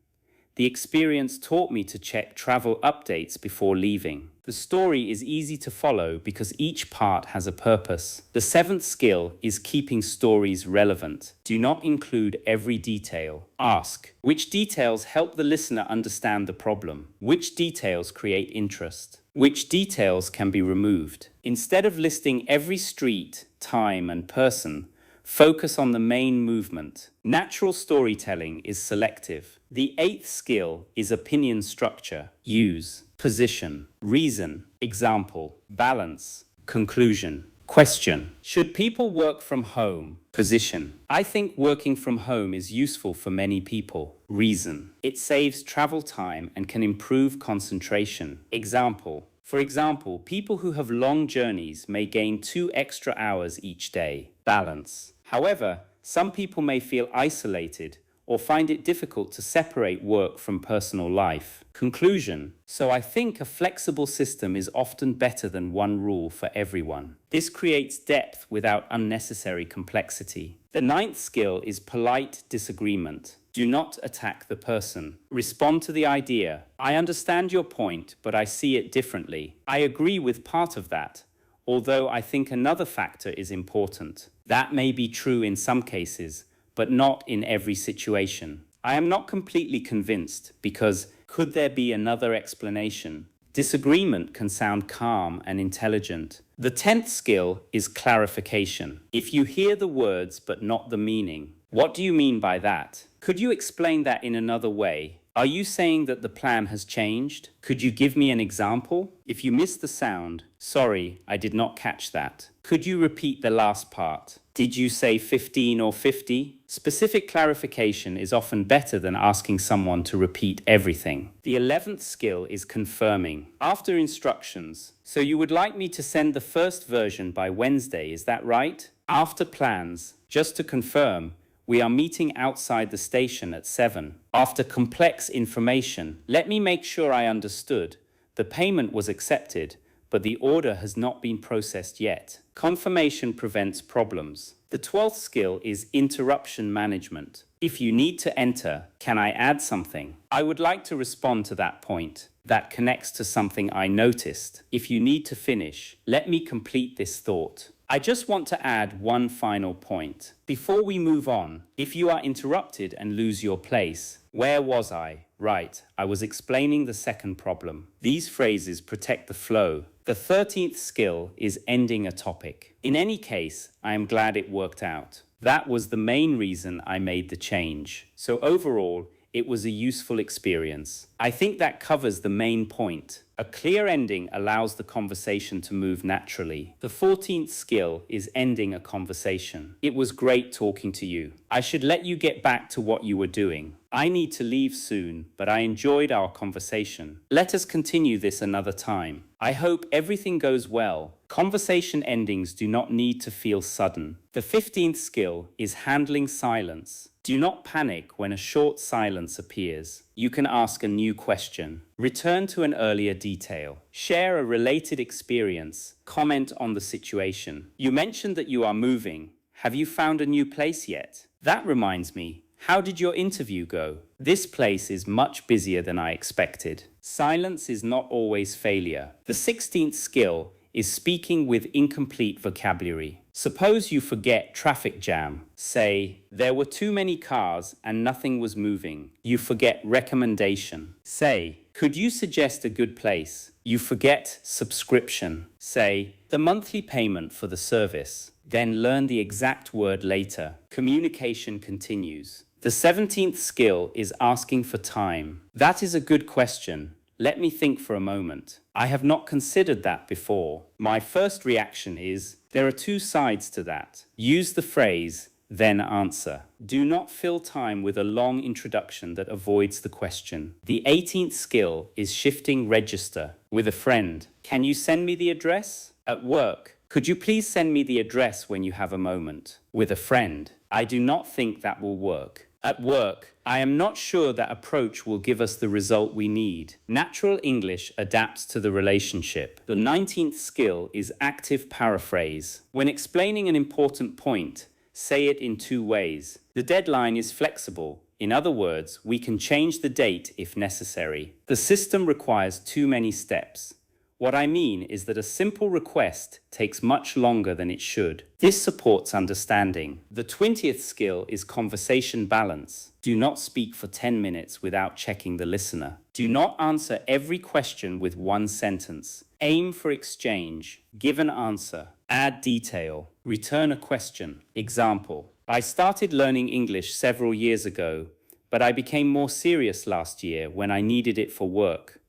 The experience taught me to check travel updates before leaving. The story is easy to follow because each part has a purpose. The seventh skill is keeping stories relevant. Do not include every detail. Ask, which details help the listener understand the problem? Which details create interest? Which details can be removed? Instead of listing every street, time, and person, focus on the main movement. Natural storytelling is selective. The eighth skill is opinion structure. Use position, reason, example, balance, conclusion. Question: should people work from home? Position: I think working from home is useful for many people. Reason: it saves travel time and can improve concentration. Example: for example, people who have long journeys may gain 2 extra hours each day. Balance: however, some people may feel isolated or find it difficult to separate work from personal life. Conclusion: so I think a flexible system is often better than one rule for everyone. This creates depth without unnecessary complexity. The ninth skill is polite disagreement. Do not attack the person. Respond to the idea. I understand your point, but I see it differently. I agree with part of that, although I think another factor is important. That may be true in some cases, but not in every situation. I am not completely convinced because could there be another explanation? Disagreement can sound calm and intelligent. The 10th skill is clarification. If you hear the words but not the meaning, what do you mean by that? Could you explain that in another way? Are you saying that the plan has changed? Could you give me an example? If you missed the sound, sorry, I did not catch that. Could you repeat the last part? Did you say 15 or 50? Specific clarification is often better than asking someone to repeat everything. The 11th skill is confirming. After instructions, so you would like me to send the first version by Wednesday, is that right? After plans, just to confirm, we are meeting outside the station at 7. After complex information, let me make sure I understood. The payment was accepted, but the order has not been processed yet. Confirmation prevents problems. The 12th skill is interruption management. If you need to enter, can I add something? I would like to respond to that point. That connects to something I noticed. If you need to finish, let me complete this thought. I just want to add one final point. Before we move on, if you are interrupted and lose your place, where was I? Right, I was explaining the second problem. These phrases protect the flow. The 13th skill is ending a topic. In any case, I am glad it worked out. That was the main reason I made the change. So overall, it was a useful experience. I think that covers the main point. A clear ending allows the conversation to move naturally. The 14th skill is ending a conversation. It was great talking to you. I should let you get back to what you were doing. I need to leave soon, but I enjoyed our conversation. Let us continue this another time. I hope everything goes well. Conversation endings do not need to feel sudden. The 15th skill is handling silence. Do not panic when a short silence appears. You can ask a new question. Return to an earlier detail. Share a related experience. Comment on the situation. You mentioned that you are moving. Have you found a new place yet? That reminds me. How did your interview go? This place is much busier than I expected. Silence is not always failure. The 16th skill is speaking with incomplete vocabulary. Suppose you forget traffic jam. Say, there were too many cars and nothing was moving. You forget recommendation. Say, could you suggest a good place? You forget subscription. Say, the monthly payment for the service. Then learn the exact word later. Communication continues. The 17th skill is asking for time. That is a good question. Let me think for a moment. I have not considered that before. My first reaction is, there are two sides to that. Use the phrase, then answer. Do not fill time with a long introduction that avoids the question. The 18th skill is shifting register. With a friend, can you send me the address? At work, could you please send me the address when you have a moment? With a friend, I do not think that will work. At work, I am not sure that approach will give us the result we need. Natural English adapts to the relationship. The 19th skill is active paraphrase. When explaining an important point, say it in two ways. The deadline is flexible. In other words, we can change the date if necessary. The system requires too many steps. What I mean is that a simple request takes much longer than it should. This supports understanding. The 20th skill is conversation balance. Do not speak for 10 minutes without checking the listener. Do not answer every question with one sentence. Aim for exchange. Give an answer. Add detail. Return a question. Example: I started learning English several years ago, but I became more serious last year when I needed it for work.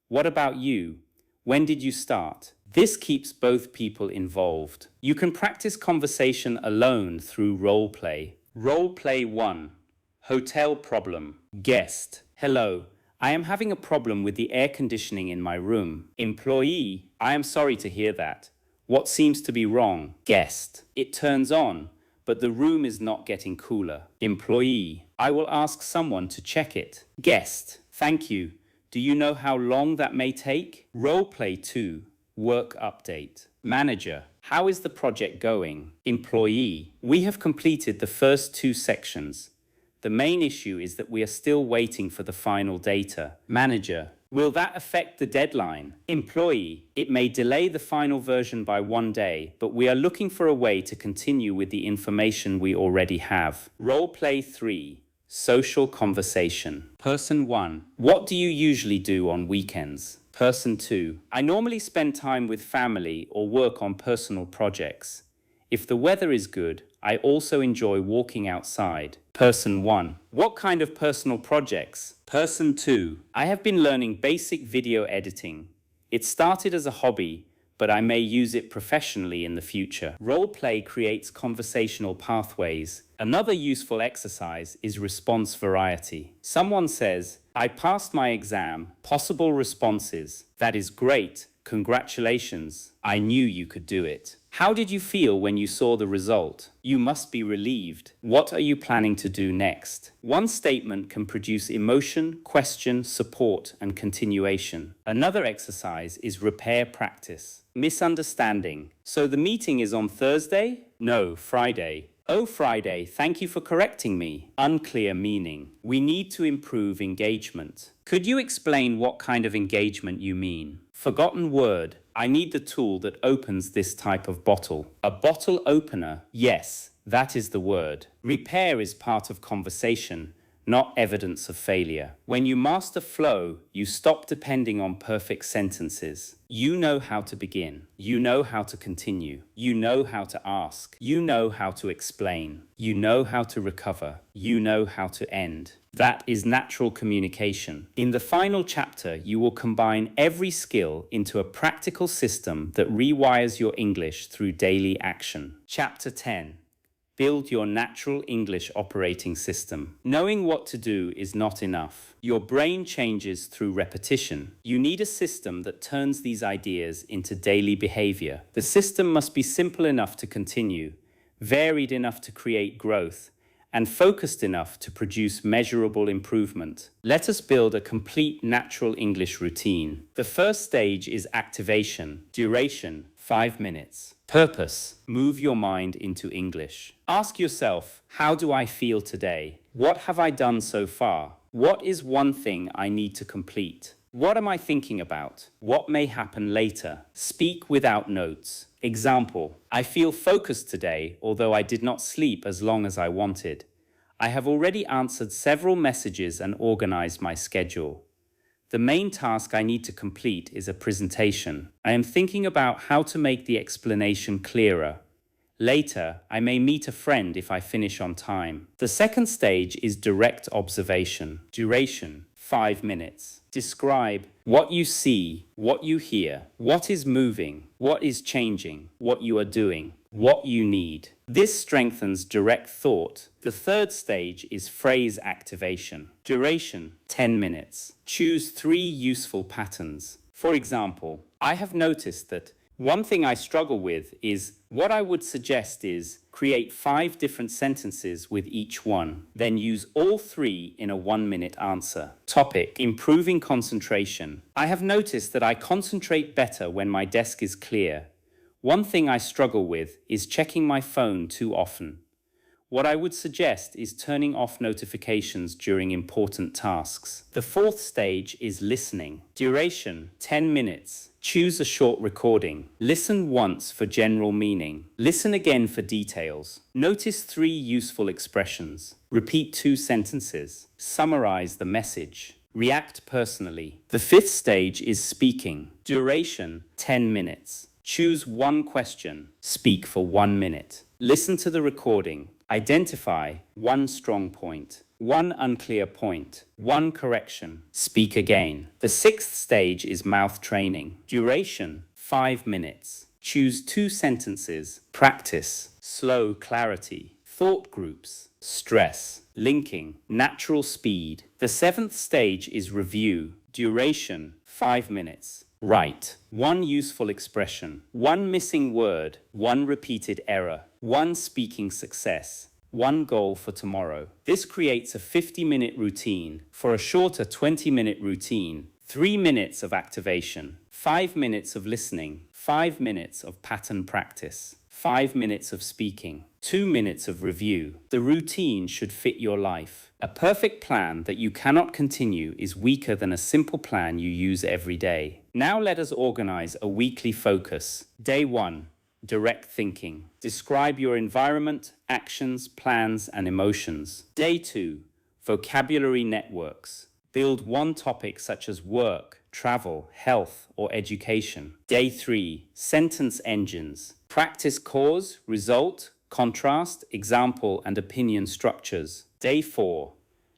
What about you? When did you start? This keeps both people involved. You can practice conversation alone through role play. Role play 1. Hotel problem. Guest: hello, I am having a problem with the air conditioning in my room. Employee: I am sorry to hear that. What seems to be wrong? Guest: it turns on, but the room is not getting cooler. Employee: I will ask someone to check it. Guest: thank you. Do you know how long that may take? Role play 2. Work update. Manager: how is the project going? Employee: we have completed the first 2 sections. The main issue is that we are still waiting for the final data. Manager: will that affect the deadline? Employee: it may delay the final version by 1 day, but we are looking for a way to continue with the information we already have. Role play 3. Social conversation. Person 1. What do you usually do on weekends? Person 2. I normally spend time with family or work on personal projects. If the weather is good, I also enjoy walking outside. Person 1. What kind of personal projects? Person 2. I have been learning basic video editing. It started as a hobby, but I may use it professionally in the future. Role play creates conversational pathways. Another useful exercise is response variety. Someone says, I passed my exam. Possible responses: that is great. Congratulations. I knew you could do it. How did you feel when you saw the result? You must be relieved. What are you planning to do next? One statement can produce emotion, question, support, and continuation. Another exercise is repair practice. Misunderstanding: so the meeting is on Thursday? No, Friday. Oh, Friday, thank you for correcting me. Unclear meaning. We need to improve engagement. Could you explain what kind of engagement you mean? Forgotten word. I need the tool that opens this type of bottle. A bottle opener. Yes, that is the word. Repair is part of conversation, not evidence of failure. When you master flow, you stop depending on perfect sentences. You know how to begin. You know how to continue. You know how to ask. You know how to explain. You know how to recover. You know how to end. That is natural communication. In the final chapter, you will combine every skill into a practical system that rewires your English through daily action. Chapter 10. Build your natural English operating system. Knowing what to do is not enough. Your brain changes through repetition. You need a system that turns these ideas into daily behavior. The system must be simple enough to continue, varied enough to create growth, and focused enough to produce measurable improvement. Let us build a complete natural English routine. The first stage is activation. Duration: 5 minutes. Purpose: move your mind into English. Ask yourself, how do I feel today? What have I done so far? What is one thing I need to complete? What am I thinking about? What may happen later? Speak without notes. Example: I feel focused today, although I did not sleep as long as I wanted. I have already answered several messages and organized my schedule. The main task I need to complete is a presentation. I am thinking about how to make the explanation clearer. Later, I may meet a friend if I finish on time. The second stage is direct observation. Duration: 5 minutes. Describe what you see, what you hear, what is moving, what is changing, what you are doing, what you need. This strengthens direct thought. The third stage is phrase activation. Duration: 10 minutes. Choose 3 useful patterns. For example, I have noticed that one thing I struggle with is, what I would suggest is, create 5 different sentences with each one, then use all 3 in a 1-minute answer. Topic: improving concentration. I have noticed that I concentrate better when my desk is clear. One thing I struggle with is checking my phone too often. What I would suggest is turning off notifications during important tasks. The fourth stage is listening. Duration 10 minutes. Choose a short recording. Listen once for general meaning. Listen again for details. Notice 3 useful expressions. Repeat 2 sentences. Summarize the message. React personally. The fifth stage is speaking. Duration 10 minutes. Choose 1 question. Speak for 1 minute. Listen to the recording. Identify 1 strong point, 1 unclear point, 1 correction. Speak again. The sixth stage is mouth training. Duration 5 minutes. Choose 2 sentences. Practice. Slow clarity. Thought groups. Stress. Linking. Natural speed. The seventh stage is review. Duration 5 minutes. Write 1 useful expression, 1 missing word, 1 repeated error, 1 speaking success, 1 goal for tomorrow. This creates a 50-minute routine. For a shorter 20-minute routine, 3 minutes of activation, 5 minutes of listening, 5 minutes of pattern practice, 5 minutes of speaking, 2 minutes of review. The routine should fit your life. A perfect plan that you cannot continue is weaker than a simple plan you use every day. Now let us organize a weekly focus. Day 1. Direct thinking. Describe your environment, actions, plans, and emotions. Day 2. Vocabulary networks. Build 1 topic such as work, travel, health, or education. Day 3. Sentence engines. Practice cause, result, contrast, example, and opinion structures. Day 4.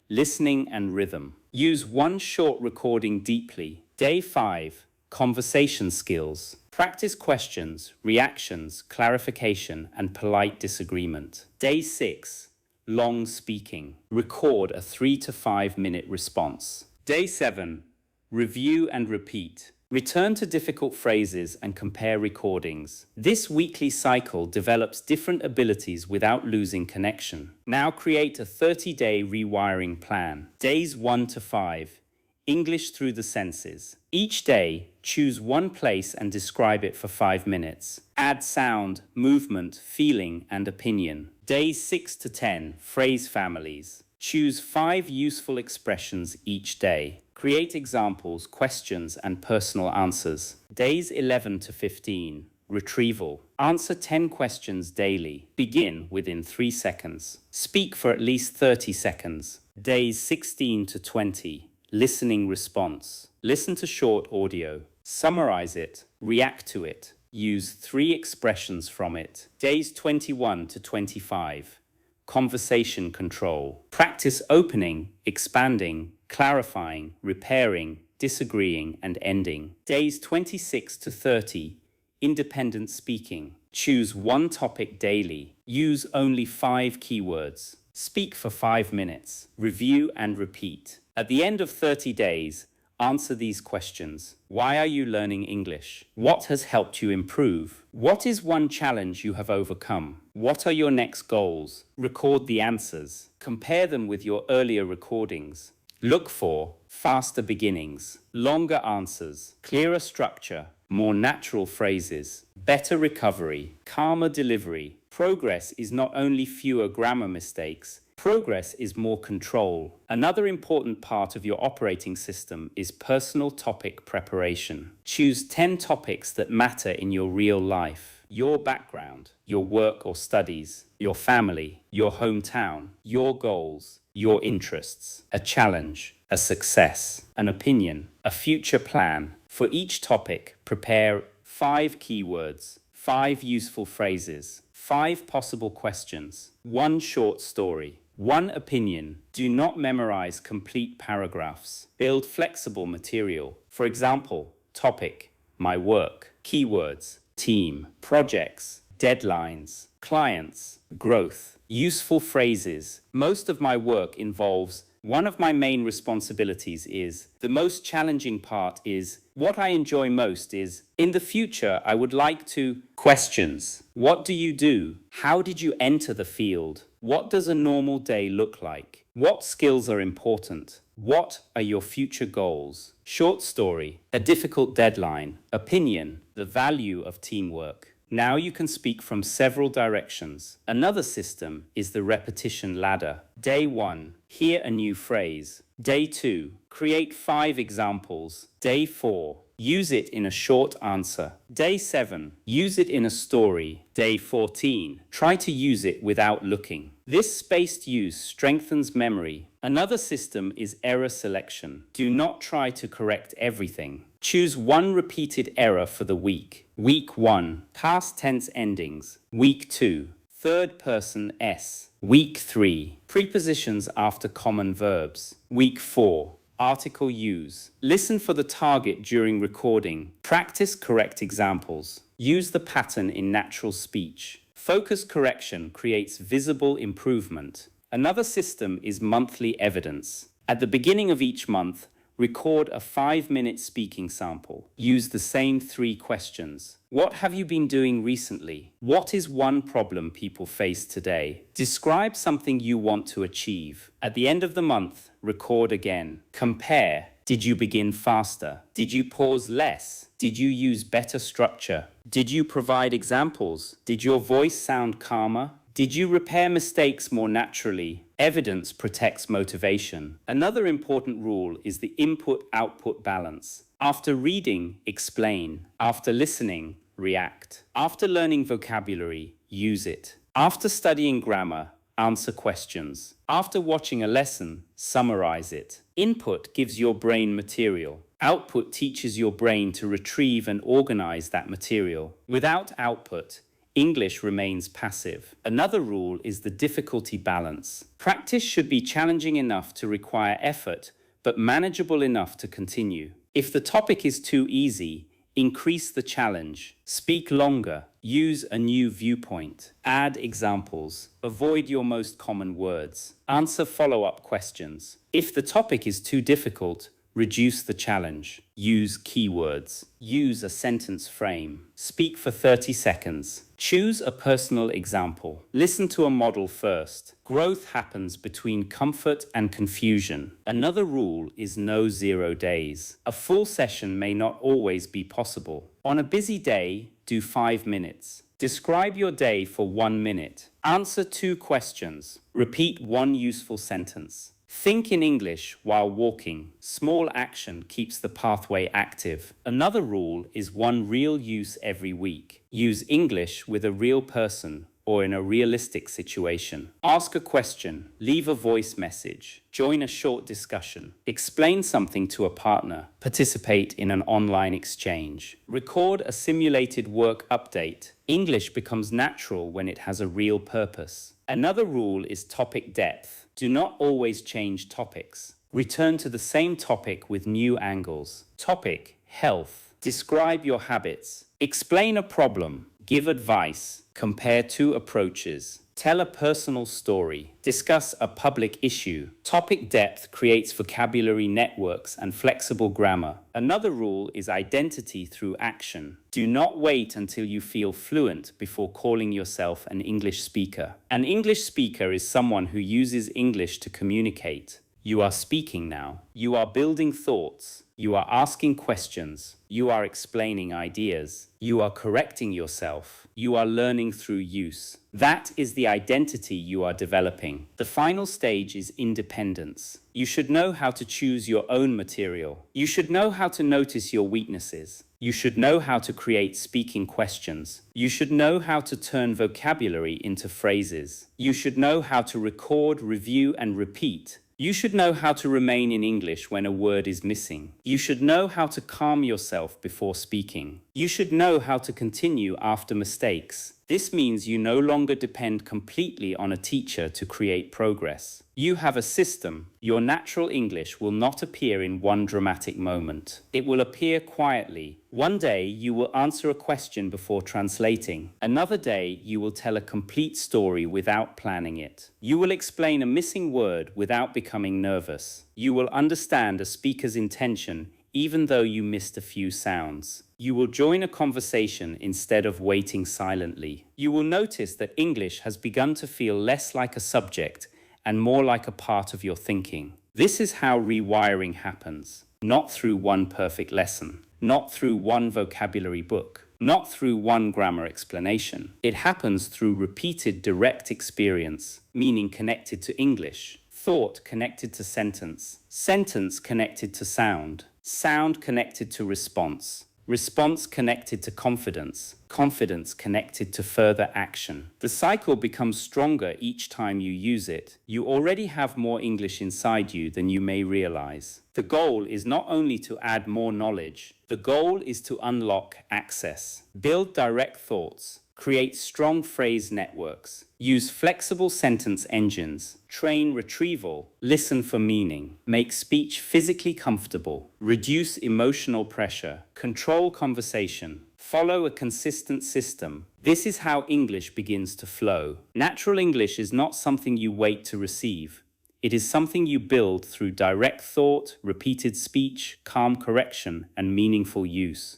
Listening and rhythm. Use 1 short recording deeply. Day 5. Conversation skills. Practice questions, reactions, clarification, and polite disagreement. Day 6. Long speaking. Record a 3 to 5 minute response. Day 7. Review and repeat. Return to difficult phrases and compare recordings. This weekly cycle develops different abilities without losing connection. Now create a 30-day rewiring plan. Days 1 to 5. English through the senses. Each day, choose 1 place and describe it for 5 minutes. Add sound, movement, feeling, and opinion. Days 6 to 10. Phrase families. Choose 5 useful expressions each day. Create examples, questions, and personal answers. Days 11 to 15. Retrieval. Answer 10 questions daily. Begin within 3 seconds. Speak for at least 30 seconds. Days 16 to 20. Listening response. Listen to short audio. Summarize it. React to it. Use 3 expressions from it. Days 21 to 25. Conversation control. Practice opening, expanding, clarifying, repairing, disagreeing, and ending. Days 26 to 30. Independent speaking. Choose 1 topic daily. Use only 5 keywords. Speak for 5 minutes. Review and repeat. At the end of 30 days, answer these questions. Why are you learning English? What has helped you improve? What is 1 challenge you have overcome? What are your next goals? Record the answers. Compare them with your earlier recordings. Look for faster beginnings, longer answers, clearer structure, more natural phrases, better recovery, calmer delivery. Progress is not only fewer grammar mistakes, progress is more control. Another important part of your operating system is personal topic preparation. Choose 10 topics that matter in your real life. Your background, your work or studies, your family, your hometown, your goals, your interests, a challenge, a success, an opinion, a future plan. For each topic, prepare 5 keywords, 5 useful phrases, 5 possible questions, 1 short story, 1 opinion. Do not memorize complete paragraphs. Build flexible material. For example, topic, my work, keywords, team, projects, deadlines, clients, growth, useful phrases. Most of my work involves one of my main responsibilities is, the most challenging part is, what I enjoy most is, in the future I would like to, questions. What do you do? How did you enter the field? What does a normal day look like? What skills are important? What are your future goals? Short story, a difficult deadline, opinion, the value of teamwork. Now you can speak from several directions. Another system is the repetition ladder. Day 1, hear a new phrase. Day 2, create 5 examples. Day 4, use it in a short answer. Day 7, use it in a story. Day 14, try to use it without looking. This spaced use strengthens memory. Another system is error selection. Do not try to correct everything. Choose one repeated error for the week. Week 1, past tense endings. Week 2, third person S. Week 3, prepositions after common verbs. Week 4, article use. Listen for the target during recording. Practice correct examples. Use the pattern in natural speech. Focus correction creates visible improvement. Another system is monthly evidence. At the beginning of each month, record a 5-minute speaking sample. Use the same 3 questions. What have you been doing recently? What is one problem people face today? Describe something you want to achieve. At the end of the month, record again. Compare. Did you begin faster? Did you pause less? Did you use better structure? Did you provide examples? Did your voice sound calmer? Did you repair mistakes more naturally? Evidence protects motivation. Another important rule is the input-output balance. After reading, explain. After listening, react. After learning vocabulary, use it. After studying grammar, answer questions. After watching a lesson, summarize it. Input gives your brain material. Output teaches your brain to retrieve and organize that material. Without output, English remains passive. Another rule is the difficulty balance. Practice should be challenging enough to require effort, but manageable enough to continue. If the topic is too easy, increase the challenge. Speak longer. Use a new viewpoint. Add examples. Avoid your most common words. Answer follow-up questions. If the topic is too difficult, reduce the challenge. Use keywords. Use a sentence frame. Speak for 30 seconds. Choose a personal example. Listen to a model first. Growth happens between comfort and confusion. Another rule is no 0 days. A full session may not always be possible. On a busy day, do 5 minutes. Describe your day for 1 minute. Answer 2 questions. Repeat 1 useful sentence. Think in English while walking. Small action keeps the pathway active. Another rule is 1 real use every week. Use English with a real person or in a realistic situation. Ask a question. Leave a voice message. Join a short discussion. Explain something to a partner. Participate in an online exchange. Record a simulated work update. English becomes natural when it has a real purpose. Another rule is topic depth. Do not always change topics. Return to the same topic with new angles. Topic: health. Describe your habits. Explain a problem. Give advice. Compare 2 approaches. Tell a personal story. Discuss a public issue. Topic depth creates vocabulary networks and flexible grammar. Another rule is identity through action. Do not wait until you feel fluent before calling yourself an English speaker. An English speaker is someone who uses English to communicate. You are speaking now. You are building thoughts. You are asking questions. You are explaining ideas. You are correcting yourself. You are learning through use. That is the identity you are developing. The final stage is independence. You should know how to choose your own material. You should know how to notice your weaknesses. You should know how to create speaking questions. You should know how to turn vocabulary into phrases. You should know how to record, review, and repeat. You should know how to remain in English when a word is missing. You should know how to calm yourself before speaking. You should know how to continue after mistakes. This means you no longer depend completely on a teacher to create progress. You have a system. Your natural English will not appear in one dramatic moment. It will appear quietly. One day you will answer a question before translating. Another day you will tell a complete story without planning it. You will explain a missing word without becoming nervous. You will understand a speaker's intention even though you missed a few sounds. You will join a conversation instead of waiting silently. You will notice that English has begun to feel less like a subject and more like a part of your thinking. This is how rewiring happens, not through one perfect lesson, not through one vocabulary book, not through one grammar explanation. It happens through repeated direct experience, meaning connected to English, thought connected to sentence, sentence connected to sound, sound connected to response, response connected to confidence, confidence connected to further action. The cycle becomes stronger each time you use it. You already have more English inside you than you may realize. The goal is not only to add more knowledge, the goal is to unlock access, build direct thoughts, create strong phrase networks, use flexible sentence engines, train retrieval, listen for meaning, make speech physically comfortable, reduce emotional pressure, control conversation, follow a consistent system. This is how English begins to flow. Natural English is not something you wait to receive. It is something you build through direct thought, repeated speech, calm correction, and meaningful use.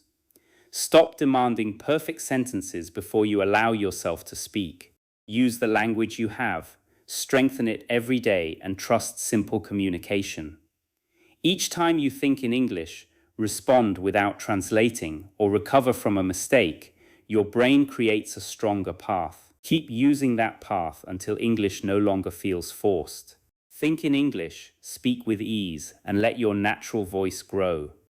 Stop demanding perfect sentences before you allow yourself to speak. Use the language you have, strengthen it every day, and trust simple communication. Each time you think in English, respond without translating, or recover from a mistake, your brain creates a stronger path. Keep using that path until English no longer feels forced. Think in English, speak with ease, and let your natural voice grow.